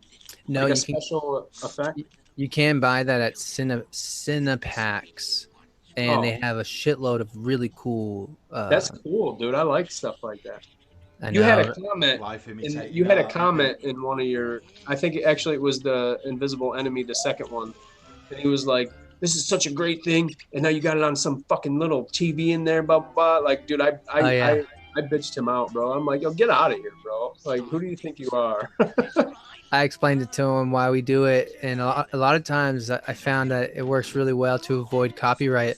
No, like a you can. special effect. You can buy that at Cinepacks, and they have a shitload of really cool. That's cool, dude. I like stuff like that. I You know. had a comment. You had a art. comment in one of your. I think actually it was the Invisible Enemy, the second one, and he was like, "This is such a great thing," and now you got it on some fucking little TV in there, blah blah. Blah. Like, dude, I bitched him out, bro. I'm like, yo, get out of here, bro. Like, who do you think you are? I explained it to him why we do it, and a lot of times I found that it works really well to avoid copyright.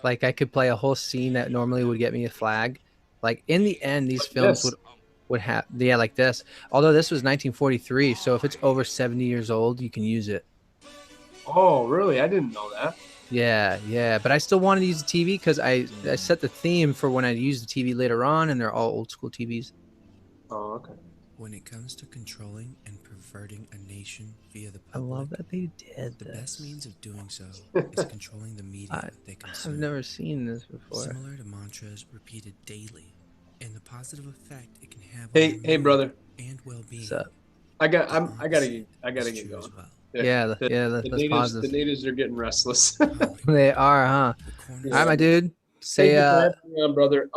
Like I could play a whole scene that normally would get me a flag. Like in the end, these films would have like this. Although this was 1943, so if it's over 70 years old, you can use it. Oh, really? I didn't know that. Yeah. But I still wanted to use the TV because I set the theme for when I use the TV later on, and they're all old school TVs. Oh, okay. When it comes to controlling and perverting a nation via the public, I love that they did the this. best means of doing so is controlling the media they consume. I've never seen this before. Similar to mantras repeated daily, and the positive effect it can have on Hey, your brother. mood and well-being. What's up? I gotta get is going. true as well. Yeah, let's pause The this. natives are getting restless. They are, huh? The corner All right, my dude. Say, Thank you for having me on, brother.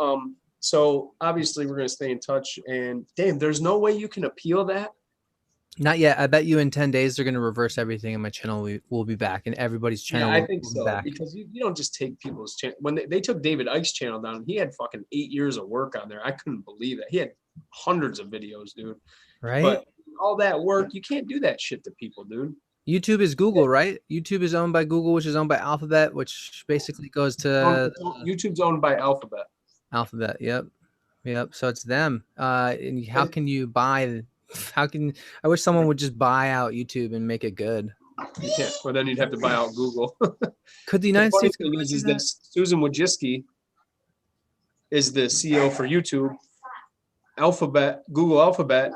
So obviously we're gonna stay in touch, and damn, there's no way you can appeal that. not yet. I bet you in 10 days they're gonna reverse everything, and my channel will be back, and everybody's channel. Yeah, I think will so, be back. because you don't just take people's channel. When they took David Icke's channel down, he had fucking 8 years of work on there. I couldn't believe that. He had hundreds of videos, dude. Right? But all that work, you can't do that shit to people, dude. YouTube is Google, right? YouTube is owned by Google, which is owned by Alphabet, which basically goes to YouTube's owned by Alphabet. Alphabet. Yep. So it's them. And how can you buy? I wish someone would just buy out YouTube and make it good. Yeah, well then you'd have to buy out Google. Could the United funny States thing government is do that Susan Wojcicki is the CEO for YouTube. Google Alphabet.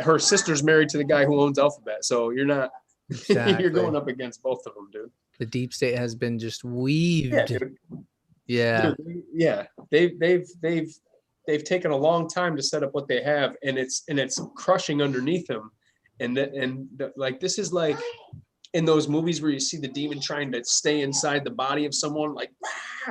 Her sister's married to the guy who owns Alphabet, so you're not. Exactly. You're going up against both of them, dude. The deep state has been just weaved. Yeah, dude. Yeah. Dude, yeah. They've they've taken a long time to set up what they have, and it's crushing underneath them. Like this is like in those movies where you see the demon trying to stay inside the body of someone, like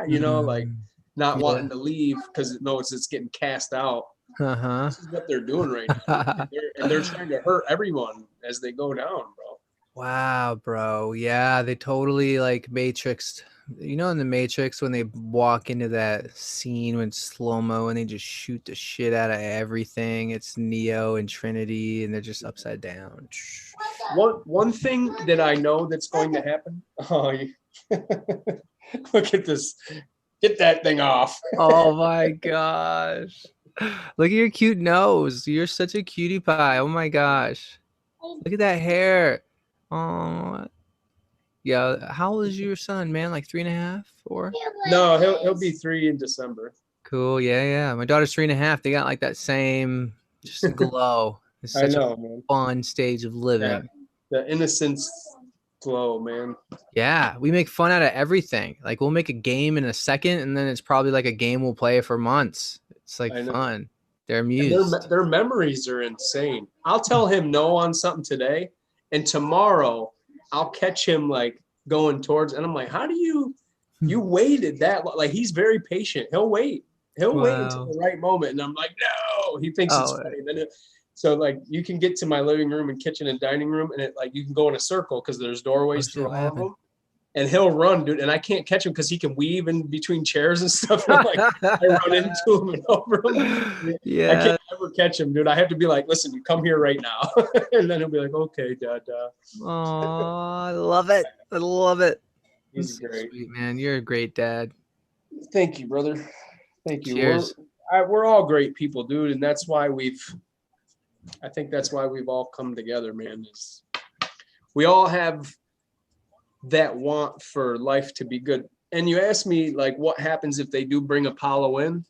you know, like not wanting to leave because it knows it's getting cast out. This is what they're doing right now, and they're trying to hurt everyone as they go down, bro. Wow, bro. Yeah, they totally like Matrixed. You know, in the Matrix when they walk into that scene when it's slow-mo and they just shoot the shit out of everything. It's Neo and Trinity, and they're just upside down. One thing that I know that's going to happen. Oh, look at this. Get that thing off. Oh my gosh. Look at your cute nose. You're such a cutie pie. Oh my gosh. Look at that hair. Oh, yeah. How old is your son, man? Like 3.5, 4? No, he'll be 3 in December. Cool. Yeah. My daughter's 3.5. They got like that same just glow. It's such a fun stage of living. Yeah. The innocence glow, man. Yeah, we make fun out of everything. Like we'll make a game in a second, and then it's probably like a game we'll play for months. It's like fun. They're amused. Their memories are insane. I'll tell him no on something today, and tomorrow I'll catch him like going towards, and I'm like, how do you waited that long? Like he's very patient. He'll wait until the right moment, and I'm like, no. He thinks it's funny. Then so like you can get to my living room and kitchen and dining room, and it like you can go in a circle because there's doorways through all of them. And he'll run, dude, and I can't catch him because he can weave in between chairs and stuff. And like I run into him and over him. Yeah, I can't ever catch him, dude. I have to be like, listen, you come here right now, and then he'll be like, okay, Dad. Oh, I love it. I love it. He's great, sweet, man. You're a great dad. Thank you, brother. Thank you. Cheers. We're all great people, dude, and that's why I think that's why we've all come together, man. Is we all have that want for life to be good. And you ask me like what happens if they do bring Apollo in?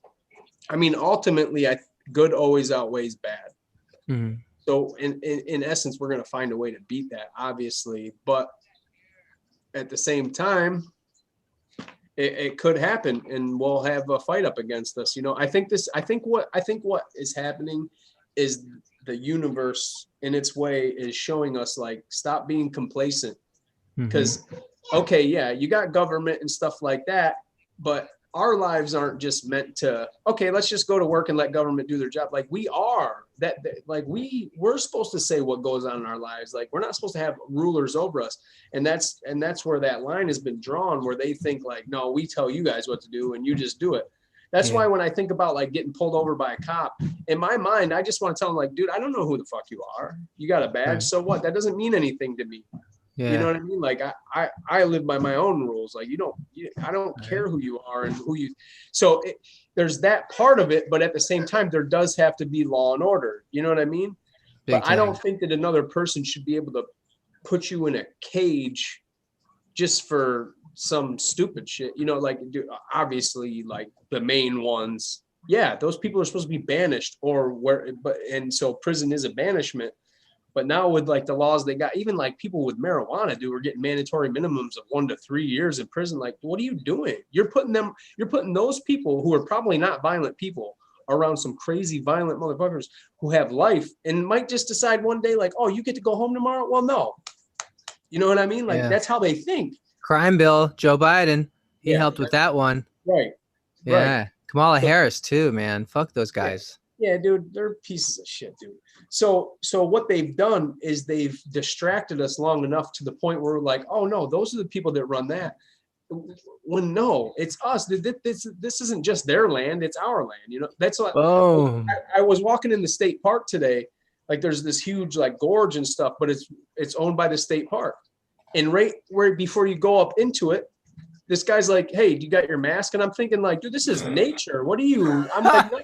I mean, ultimately good always outweighs bad. Mm-hmm. So in essence, we're going to find a way to beat that, obviously, but at the same time, it could happen and we'll have a fight up against us. You know, I think what is happening is the universe in its way is showing us like, stop being complacent. Because, okay, yeah, you got government and stuff like that, but our lives aren't just meant to, okay, let's just go to work and let government do their job. Like we are that like we're supposed to say what goes on in our lives. Like we're not supposed to have rulers over us. And that's where that line has been drawn, where they think like, no, we tell you guys what to do and you just do it. That's why when I think about like getting pulled over by a cop, in my mind, I just want to tell them like, dude, I don't know who the fuck you are. You got a badge. So what? That doesn't mean anything to me. Yeah. You know what I mean? Like I live by my own rules. Like I don't care who you are and who you. So there's that part of it, but at the same time, there does have to be law and order. You know what I mean? But I don't think that another person should be able to put you in a cage just for some stupid shit. You know, like obviously, like the main ones. Yeah, those people are supposed to be banished and so prison is a banishment. But now with like the laws they got, even like people with marijuana, dude, are getting mandatory minimums of 1 to 3 years in prison. Like, what are you doing? You're putting those people who are probably not violent people around some crazy violent motherfuckers who have life and might just decide one day like, oh, you get to go home tomorrow? Well, no. You know what I mean? Like that's how they think. Crime bill, Joe Biden. He helped with that one. Right. Yeah. Right. Kamala Harris too, man. Fuck those guys. Yeah, dude, they're pieces of shit, dude. So what they've done is they've distracted us long enough to the point where we're like, oh no, those are the people that run that. When no, it's us. This isn't just their land, it's our land. You know, that's what I was walking in the state park today. Like there's this huge like gorge and stuff, but it's owned by the state park. And right where before you go up into it, this guy's like, hey, do you got your mask? And I'm thinking like, dude, this is nature. What are you? I'm like, no.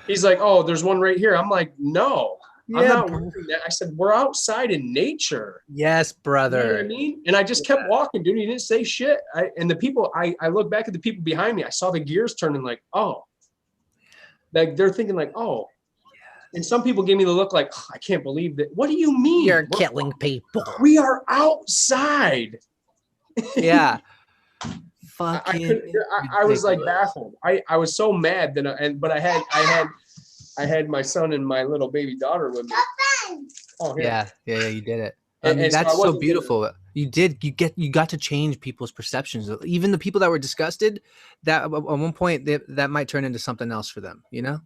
He's like, oh, there's one right here. I'm like, no, I'm not wearing that. I said, we're outside in nature. Yes, brother. You know what I mean? And I just kept walking, dude. He didn't say shit. And the people, I look back at the people behind me. I saw the gears turning like, oh. Like they're thinking like, oh. And some people gave me the look like, oh, I can't believe that. What do you mean? You're killing people. We are outside. Yeah. fucking I was like ridiculous. baffled. I was so mad that but I had my son and my little baby daughter with me. Oh, here. Yeah, you did it. I mean, And so I that's so wasn't beautiful. You got to change people's perceptions. Even the people that were disgusted, that at one point that might turn into something else for them, you know?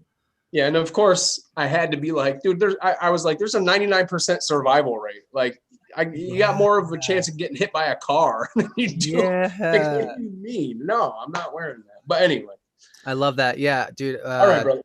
Yeah, and of course I had to be like, dude, I was like, there's a 99% survival rate. Like you got more of a chance of getting hit by a car than you do. Like, what do you mean? No, I'm not wearing that. But anyway. I love that. Yeah, dude. All right, brother.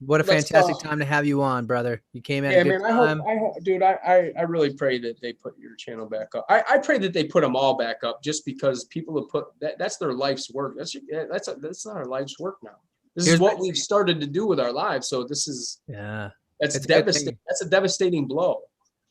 What a fantastic time to have you on, brother. You came at a good time. I hope, dude, I really pray that they put your channel back up. I pray that they put them all back up just because people have put that's their life's work. That's our life's work now. This is what we've started to do with our lives. So this is that's devastating. That's a devastating blow.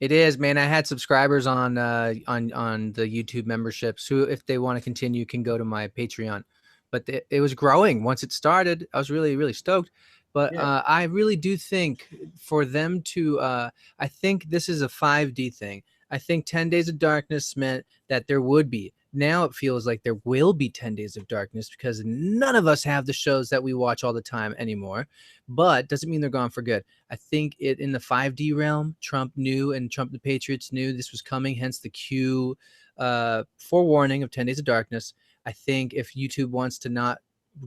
It is, man. I had subscribers on the YouTube memberships who, if they want to continue, can go to my Patreon. But it was growing once it started. I was really, really stoked. But I really do think for them to, I think this is a 5D thing. I think 10 Days of Darkness meant that there would be. Now it feels like there will be 10 Days of Darkness because none of us have the shows that we watch all the time anymore. But doesn't mean they're gone for good. I think it in the 5D realm, Trump knew and Trump the Patriots knew this was coming, hence the cue forewarning of 10 Days of Darkness. I think if YouTube wants to not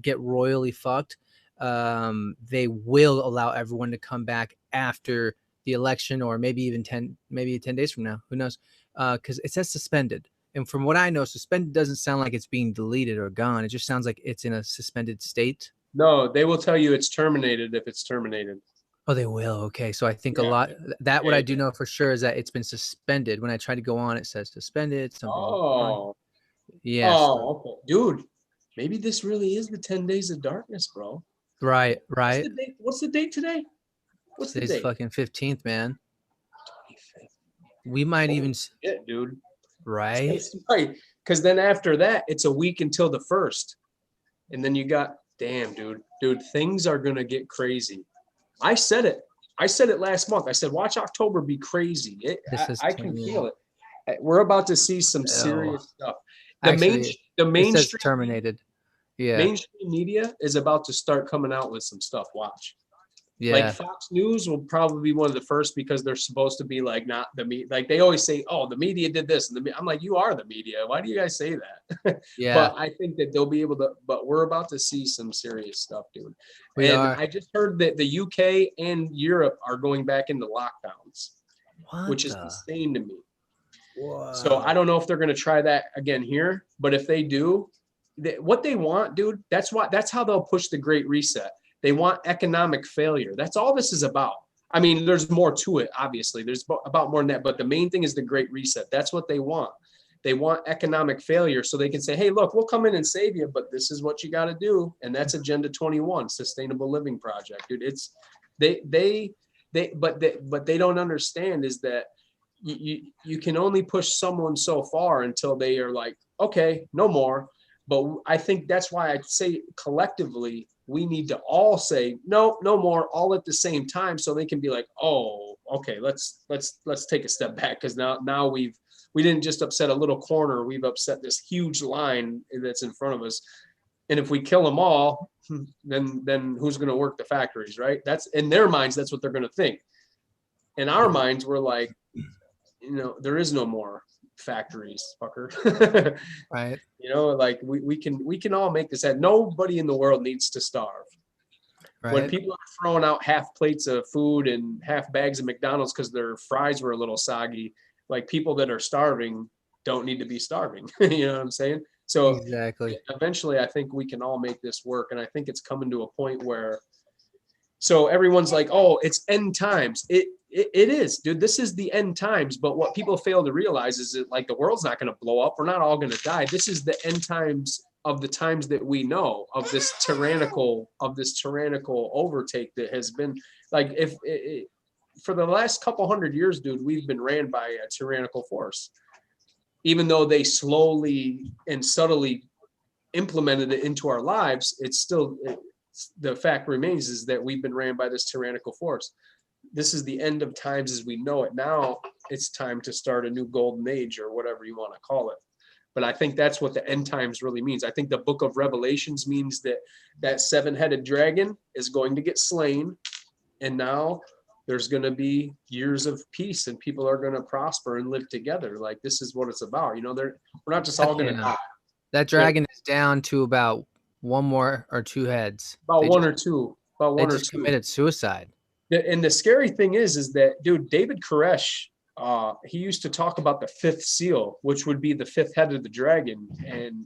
get royally fucked, they will allow everyone to come back after the election or maybe even 10 days from now. Who knows? Because it says suspended. And from what I know, suspended doesn't sound like it's being deleted or gone. It just sounds like it's in a suspended state. No, they will tell you it's terminated if it's terminated. Oh, they will. Okay. So I think a lot that what I do know for sure is that it's been suspended. When I try to go on, it says suspended. Oh, yes. Oh, okay. Dude, maybe this really is the 10 Days of Darkness, bro. Right. What's the date today? What's the date? Fucking 15th, man. 25th. We might even shit, dude. Right. Right. Because then after that, it's a week until the 1st. And then you got, damn, dude, things are gonna get crazy. I said it last month. I said, watch October be crazy. I can feel it. We're about to see some serious stuff. The mainstream terminated. Yeah. Mainstream media is about to start coming out with some stuff. Watch. Yeah. Like Fox News will probably be one of the first because they're supposed to be like not the media. Like they always say, oh, the media did this. And I'm like, you are the media. Why do you guys say that? Yeah. But I think that they'll be able to, but we're about to see some serious stuff, dude. I just heard that the UK and Europe are going back into lockdowns, which is insane to me. Wow. So I don't know if they're going to try that again here, but if they do, what they want, dude, that's how they'll push the Great Reset. They want economic failure. That's all this is about. I mean, there's more to it, obviously. There's about more than that, but the main thing is the Great Reset. That's what they want. They want economic failure so they can say, hey, look, we'll come in and save you, but this is what you got to do. And that's Agenda 21, Sustainable Living Project, dude. It's but they don't understand is that you can only push someone so far until they are like, okay, no more. But I think that's why I'd say collectively, we need to all say no more, all at the same time, so they can be like, oh, okay, let's take a step back because now we didn't just upset a little corner, we've upset this huge line that's in front of us, and if we kill them all, then who's going to work the factories, right? That's in their minds. That's what they're going to think. In our minds, we're like, there is no more factories, fucker. Right. Like we can all make this happen. Nobody in the world needs to starve. Right. When people are throwing out half plates of food and half bags of McDonald's because their fries were a little soggy, like people that are starving don't need to be starving. You know what I'm saying? So exactly. Eventually I think we can all make this work. And I think it's coming to a point where, so everyone's like, oh, it's end times. It is, dude. This is the end times. But what people fail to realize is that like the world's not going to blow up. We're not all going to die. This is the end times of the times that we know of this tyrannical overtake that has been like for the last couple hundred years, dude, we've been ran by a tyrannical force. Even though they slowly and subtly implemented it into our lives, it's still the fact remains is that we've been ran by this tyrannical force. This is the end of times as we know it. Now it's time to start a new golden age or whatever you want to call it. But I think that's what the end times really means. I think the book of Revelations means that that 7-headed dragon is going to get slain. And now there's going to be years of peace and people are going to prosper and live together. Like, this is what it's about. You know, we're not just all going to die. That dragon is down to about one more or two heads. About They one just- or two. About They one or just two. committed suicide. And the scary thing is that, dude, David Koresh, he used to talk about the fifth seal, which would be the fifth head of the dragon. And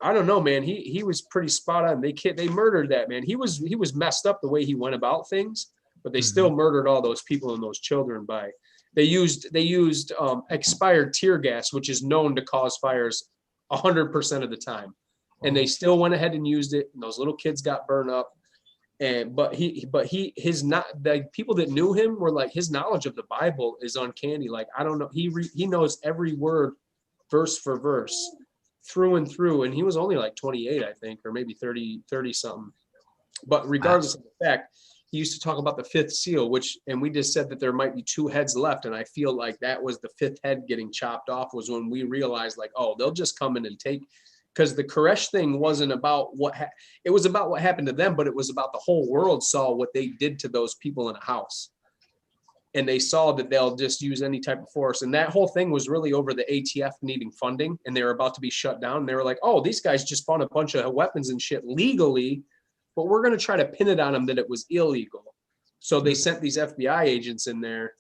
I don't know, man, he was pretty spot on. They murdered that man. He was messed up the way he went about things, but they still murdered all those people and those children by, they used expired tear gas, which is known to cause fires 100% of the time. And they still went ahead and used it. And those little kids got burned up. And his not the people that knew him were like, his knowledge of the Bible is uncanny. Like, I don't know, he knows every word verse for verse through and through. And he was only like 28, I think, or maybe 30 something. But regardless of the fact, he used to talk about the fifth seal, and we just said that there might be two heads left. And I feel like that was the fifth head getting chopped off, was when we realized, like, oh, they'll just come in and take. Because the Koresh thing wasn't about it was about what happened to them, but it was about the whole world saw what they did to those people in a house. And they saw that they'll just use any type of force. And that whole thing was really over the ATF needing funding, and they were about to be shut down. And they were like, oh, these guys just found a bunch of weapons and shit legally, but we're going to try to pin it on them that it was illegal. So they sent these FBI agents in there.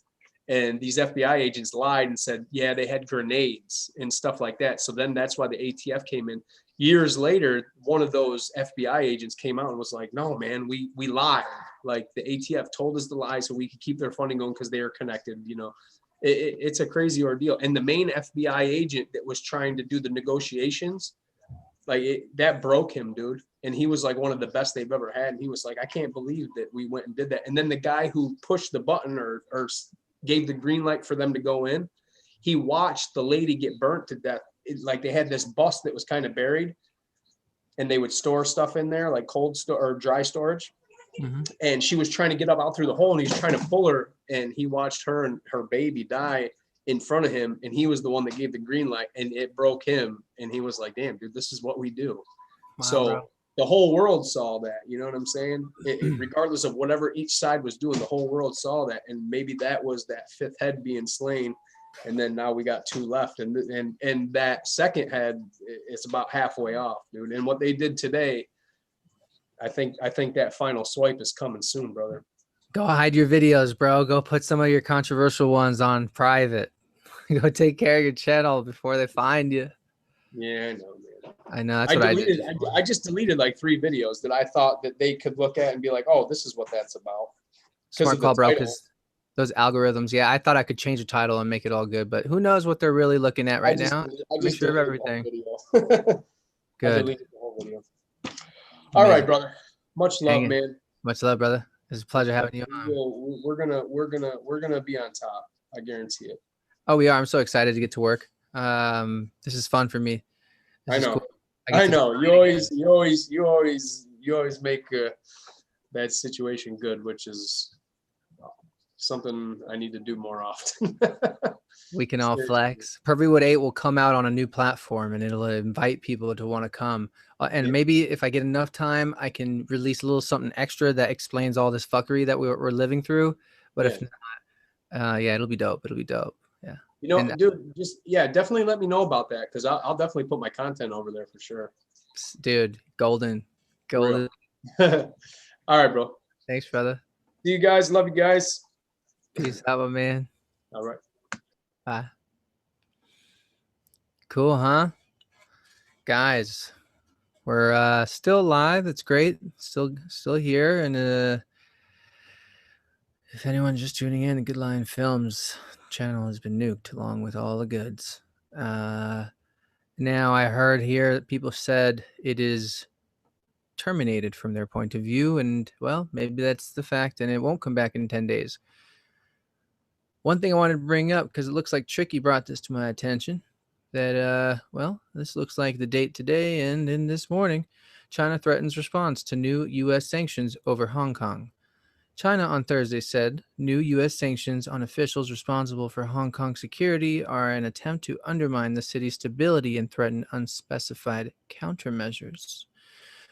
And these FBI agents lied and said, yeah, they had grenades and stuff like that. So then that's why the ATF came in. Years later, one of those FBI agents came out and was like, no, man, we lied. Like, the ATF told us the lie so we could keep their funding going because they are connected. You know, it's a crazy ordeal. And the main FBI agent that was trying to do the negotiations, like, that broke him, dude. And he was like one of the best they've ever had. And he was like, I can't believe that we went and did that. And then the guy who pushed the button or gave the green light for them to go in, he watched the lady get burnt to death. Like, they had this bus that was kind of buried, and they would store stuff in there, like cold or dry storage. And she was trying to get up out through the hole, and he was trying to pull her, and he watched her and her baby die in front of him. And he was the one that gave the green light, and it broke him. And he was like, damn, dude, this is what we do. Wow, so bro. The whole world saw that, you know what I'm saying? Regardless of whatever each side was doing, the whole world saw that. And maybe that was that fifth head being slain. And then now we got two left. And that second head, it's about halfway off, dude. And what they did today, I think that final swipe is coming soon, brother. Go hide your videos, bro. Go put some of your controversial ones on private. Go take care of your channel before they find you. Yeah, I know, man. I know. That's what I did. I just deleted like 3 videos that I thought that they could look at and be like, oh, this is what that's about. Smart call, bro, because those algorithms, yeah, I thought I could change the title and make it all good, but who knows what they're really looking at right now. I just sure of everything. Good. I deleted the whole video. All right, brother. Much love, man. Much love, brother. It's a pleasure having you on. We're gonna be on top. I guarantee it. Oh, we are. I'm so excited to get to work. This is fun for me. I know. Cool. I know. You always make that situation good, which is something I need to do more often. We can all flex. Purveywood 8 will come out on a new platform, and it'll invite people to want to come. And maybe if I get enough time, I can release a little something extra that explains all this fuckery that we're living through. But if not, it'll be dope. It'll be dope. Yeah. You know, dude, definitely let me know about that, because I'll definitely put my content over there for sure. Dude, golden. All right, bro. Thanks, brother. See you guys. Love you guys. Peace out, my man. All right. Bye. Cool, huh? Guys, we're still live. That's great. Still here. And if anyone's just tuning in, Good Lion Films channel has been nuked along with all the goods. Now I heard here that people said it is terminated from their point of view, and well, maybe that's the fact, and it won't come back in 10 days. One thing I wanted to bring up, because it looks like Tricky brought this to my attention, that this looks like the date today, and in this morning, China threatens response to new U.S. sanctions over Hong Kong. China on Thursday said new U.S. sanctions on officials responsible for Hong Kong security are an attempt to undermine the city's stability and threaten unspecified countermeasures.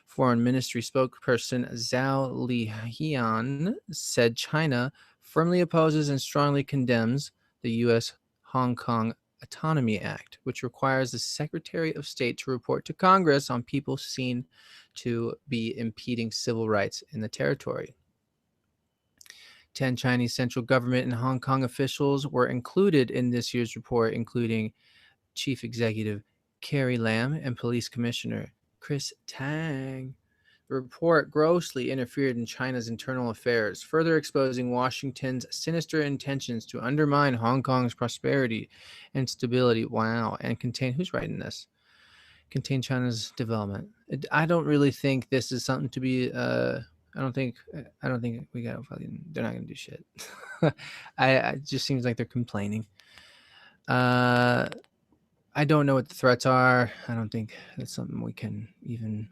Foreign Ministry spokesperson Zhao Lijian said China firmly opposes and strongly condemns the U.S. Hong Kong Autonomy Act, which requires the Secretary of State to report to Congress on people seen to be impeding civil rights in the territory. 10 Chinese central government and Hong Kong officials were included in this year's report, including Chief Executive Carrie Lam and Police Commissioner Chris Tang. The report grossly interfered in China's internal affairs, further exposing Washington's sinister intentions to undermine Hong Kong's prosperity and stability. Wow. And contain, who's writing this? Contain China's development. I don't really think this is something to be, I don't think we got fucking, they're not going to do shit. It just seems like they're complaining. I don't know what the threats are. I don't think that's something we can even.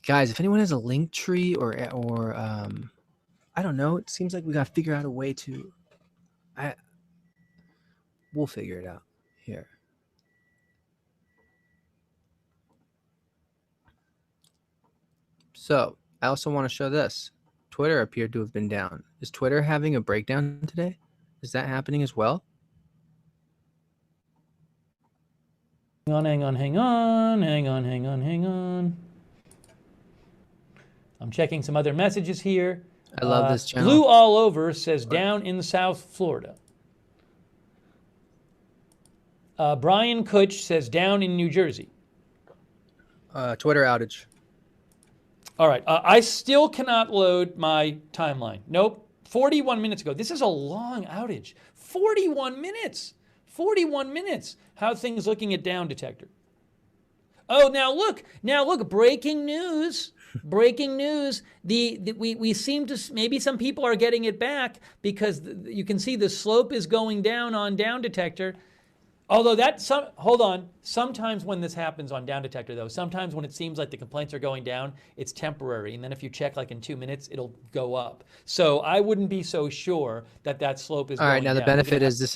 Guys, if anyone has a link tree or I don't know, it seems like we got to figure out a way to. We'll figure it out here. So I also want to show this. Twitter appeared to have been down. Is Twitter having a breakdown today? Is that happening as well? Hang on. I'm checking some other messages here. I love this channel. Blue All Over says down in South Florida. Brian Kutch says down in New Jersey. Twitter outage. All right. I still cannot load my timeline. Nope. 41 minutes ago. This is a long outage. 41 minutes. 41 minutes. How are things looking at Down Detector? Oh, now look. Breaking news. Breaking news. We seem to, maybe some people are getting it back because you can see the slope is going down on Down Detector. Although hold on. Sometimes when this happens on Down Detector, though, sometimes when it seems like the complaints are going down, it's temporary. And then if you check like in 2 minutes, it'll go up. So I wouldn't be so sure that slope is going down. All right. Now the benefit is this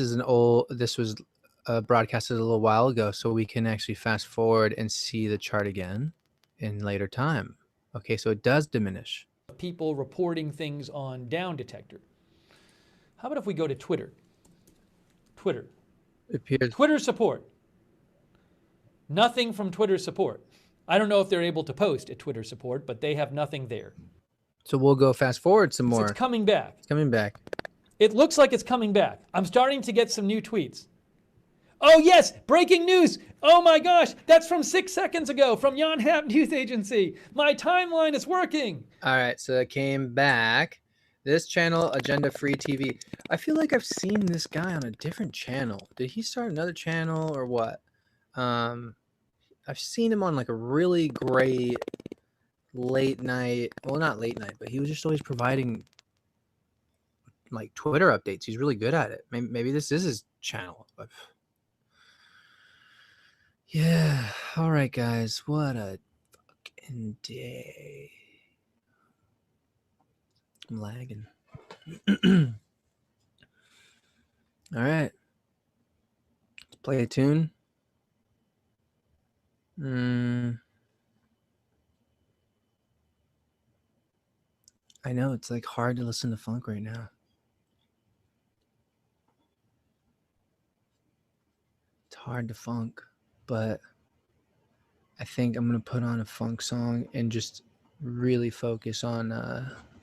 was broadcasted a little while ago, so we can actually fast forward and see the chart again in later time. Okay, so it does diminish. People reporting things on Down Detector. How about if we go to Twitter? Twitter. Twitter support. Nothing from Twitter support. I don't know if they're able to post at Twitter support, but they have nothing there. So we'll go fast forward some more. It's coming back. It's coming back. It looks like it's coming back. I'm starting to get some new tweets. Oh, yes, breaking news. Oh, my gosh, that's from 6 seconds ago from Yonhap News Agency. My timeline is working. All right, so it came back. This channel, Agenda Free TV. I feel like I've seen this guy on a different channel. Did he start another channel or what? I've seen him on like a really great late night. Well, not late night, but he was just always providing like Twitter updates. He's really good at it. Maybe this is his channel. Yeah. All right, guys. What a fucking day. I'm lagging. All right. Let's play a tune. I know it's like hard to listen to funk right now. It's hard to funk, but I think I'm going to put on a funk song and just really focus on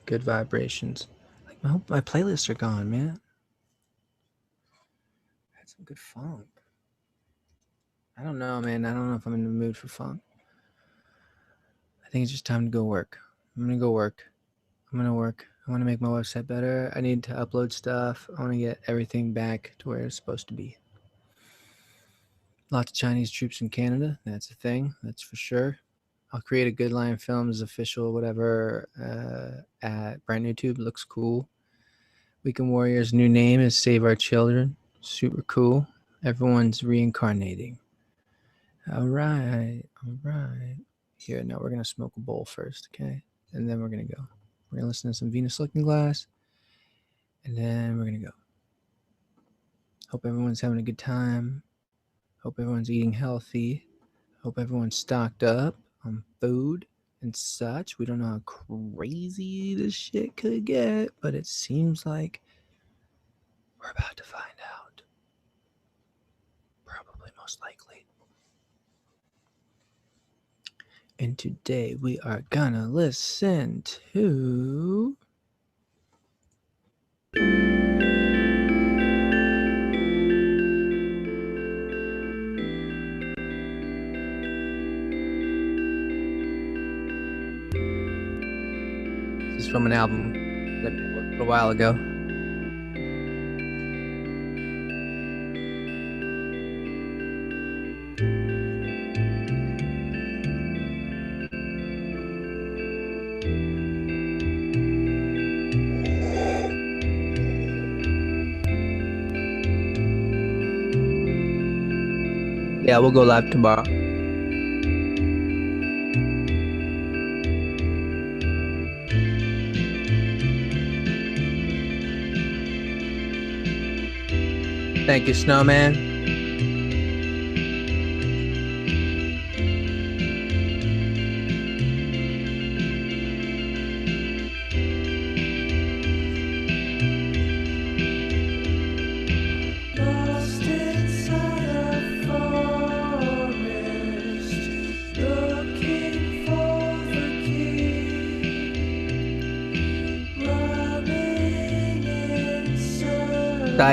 good vibrations. Like my playlists are gone, man. I had some good funk. I don't know, man. I don't know if I'm in the mood for funk. I think it's just time to go work. I'm going to go work. I'm going to work. I want to make my website better. I need to upload stuff. I want to get everything back to where it's supposed to be. Lots of Chinese troops in Canada. That's a thing. That's for sure. I'll create a Good Lion Films official, whatever, at brand new tube. Looks cool. Weekend Warriors' new name is Save Our Children. Super cool. Everyone's reincarnating. All right. All right. Here, now we're going to smoke a bowl first, okay? And then we're going to go. We're gonna listen to some Venus Looking Glass, and then we're gonna go. Hope everyone's having a good time. Hope everyone's eating healthy. Hope everyone's stocked up on food and such. We don't know how crazy this shit could get, but it seems like we're about to find out. Probably, most likely. And today we are gonna listen to this is from an album that a little while ago. Yeah, we'll go live tomorrow. Thank you, Snowman.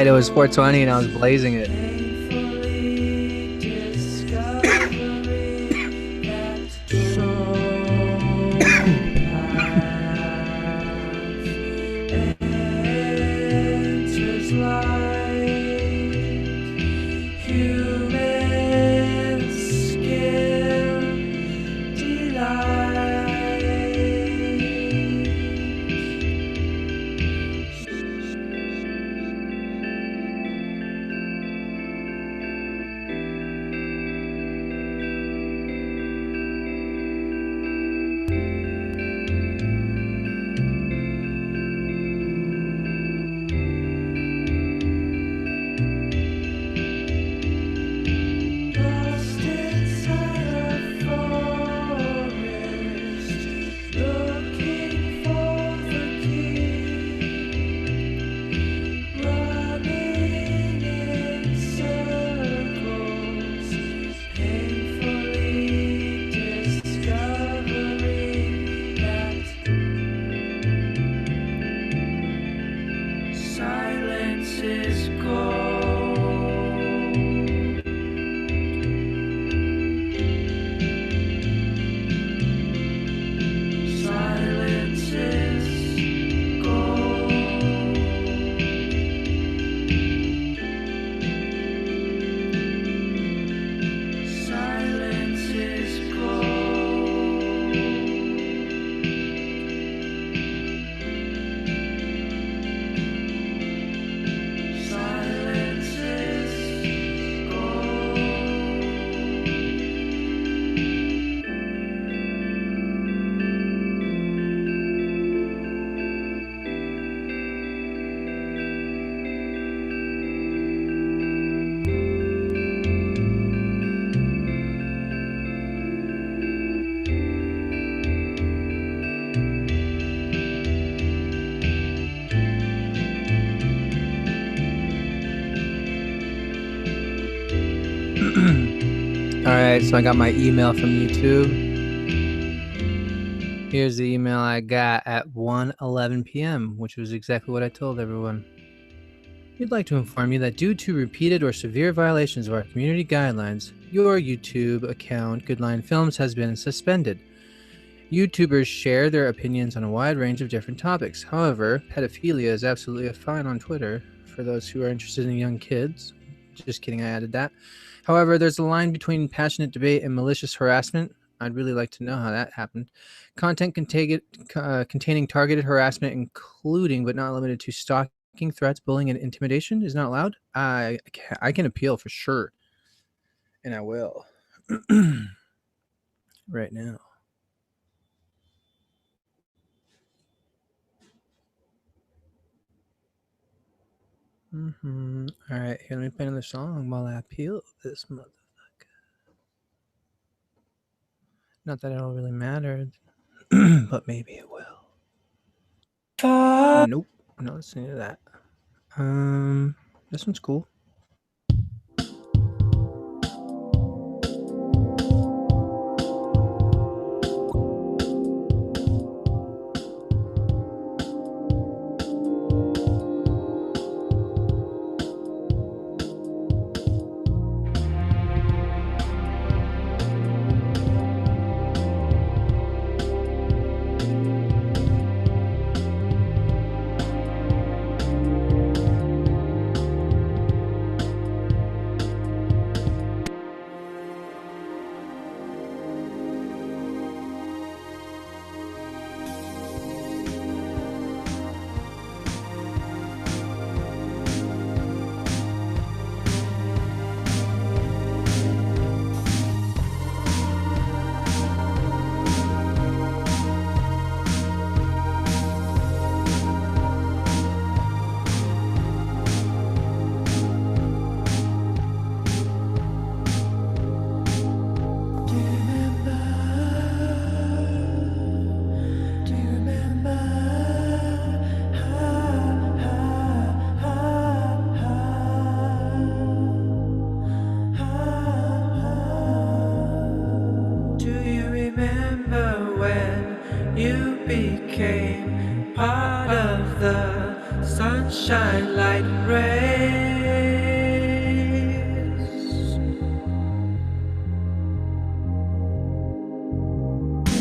It was 420 and I was blazing it. Alright, so I got my email from YouTube. Here's the email I got at 1:11 p.m., which was exactly what I told everyone. We'd like to inform you that due to repeated or severe violations of our community guidelines, your YouTube account, Goodline Films, has been suspended. YouTubers share their opinions on a wide range of different topics. However, pedophilia is absolutely fine on Twitter for those who are interested in young kids. Just kidding, I added that. However, there's a line between passionate debate and malicious harassment. I'd really like to know how that happened. Content containing targeted harassment, including but not limited to stalking, threats, bullying, and intimidation, is not allowed. I can appeal for sure, and I will right now. Mm-hmm. All right, here, let me play another song while I peel this motherfucker. Not that it'll really matter, but maybe it will. Nope, I'm not listening to that. This one's cool. Sunshine like rays.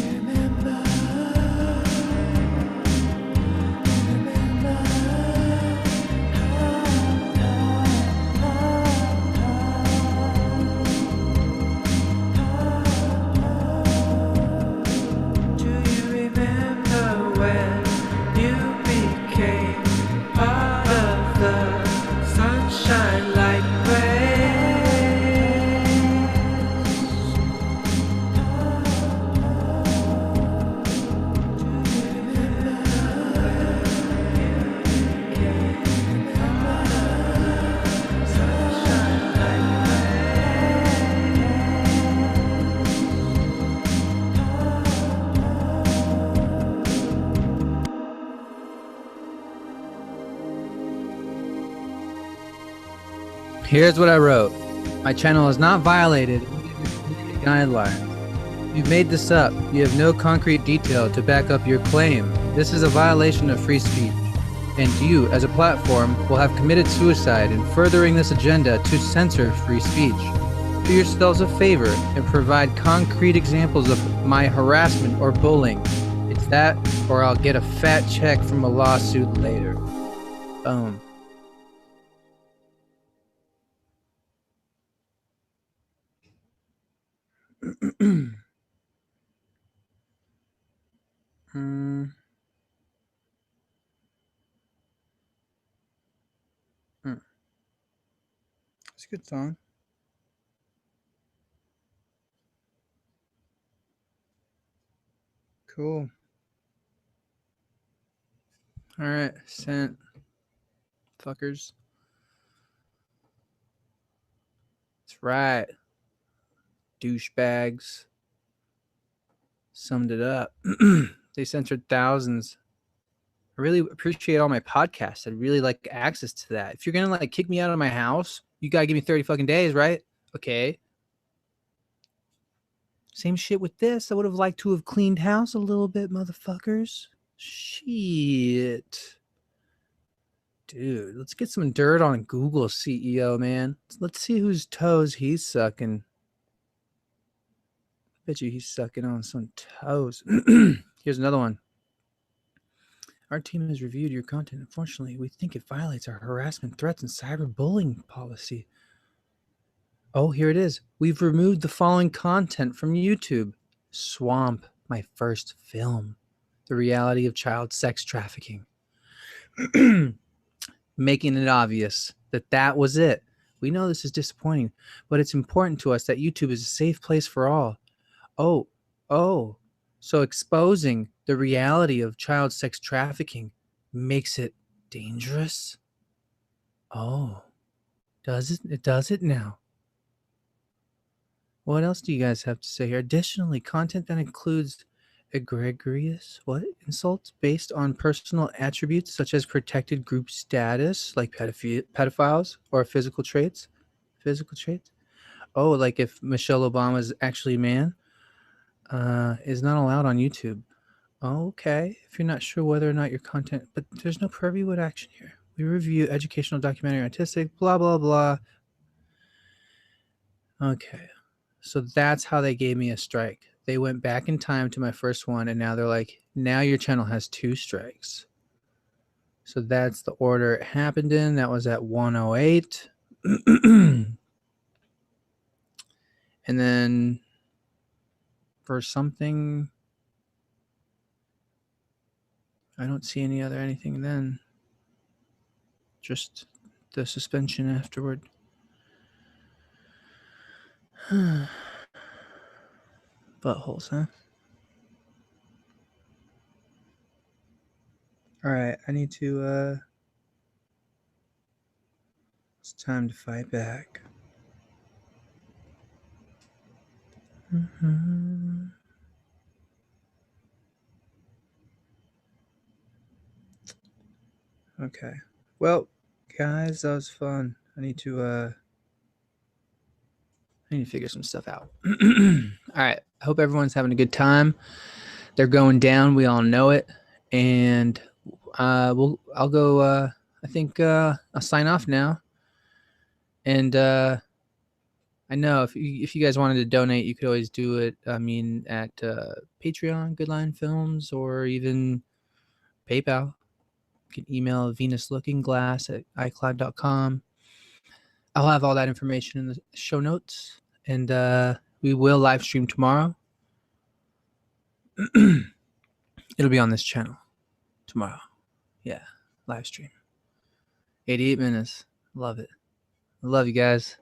Remember, do you remember when you became part of the sunshine like Here's what I wrote. My channel is not violated guidelines. You've made this up. You have no concrete detail to back up your claim. This is a violation of free speech. And you, as a platform, will have committed suicide in furthering this agenda to censor free speech. Do yourselves a favor and provide concrete examples of my harassment or bullying. It's that, or I'll get a fat check from a lawsuit later. Boom. It's a good song. Cool. All right, sent. Fuckers. That's right. Douchebags. Summed it up. They censored thousands. I really appreciate all my podcasts. I'd really like access to that. If you're gonna like kick me out of my house, you gotta give me 30 fucking days, right? Okay. Same shit with this. I would have liked to have cleaned house a little bit, motherfuckers. Shit. Dude, let's get some dirt on Google CEO, man. Let's see whose toes he's sucking. Bet you he's sucking on some toes. Here's another one. Our team has reviewed your content. Unfortunately, we think it violates our harassment, threats, and cyberbullying policy. Oh, here it is. We've removed the following content from YouTube. Swamp, my first film. The reality of child sex trafficking. Making it obvious that that was it. We know this is disappointing, but it's important to us that YouTube is a safe place for all. Oh. So exposing the reality of child sex trafficking makes it dangerous? Oh, does it? It does it now. What else do you guys have to say here? Additionally, content that includes egregious insults based on personal attributes such as protected group status, like pedophiles, or physical traits. Physical traits. Oh, like if Michelle Obama is actually a man, is not allowed on YouTube. Okay, if you're not sure whether or not your content, but there's no pervy action here. We review educational, documentary, artistic, blah blah blah. Okay. So that's how they gave me a strike. They went back in time to my first one, and now they're like, now your channel has 2 strikes. So that's the order it happened in. That was at 108. And then for something, I don't see anything then. Just the suspension afterward. Buttholes, huh? All right, I need to, it's time to fight back. Okay. Well, guys, that was fun. I need to figure some stuff out. All right. I hope everyone's having a good time. They're going down. We all know it. And I'll go, I think I'll sign off now. And I know if you guys wanted to donate, you could always do it. I mean, at Patreon, Good Line Films, or even PayPal. You can email venuslookingglass@icloud.com. I'll have all that information in the show notes. And we will live stream tomorrow. It'll be on this channel tomorrow. Yeah, live stream. 88 minutes. Love it. I love you guys.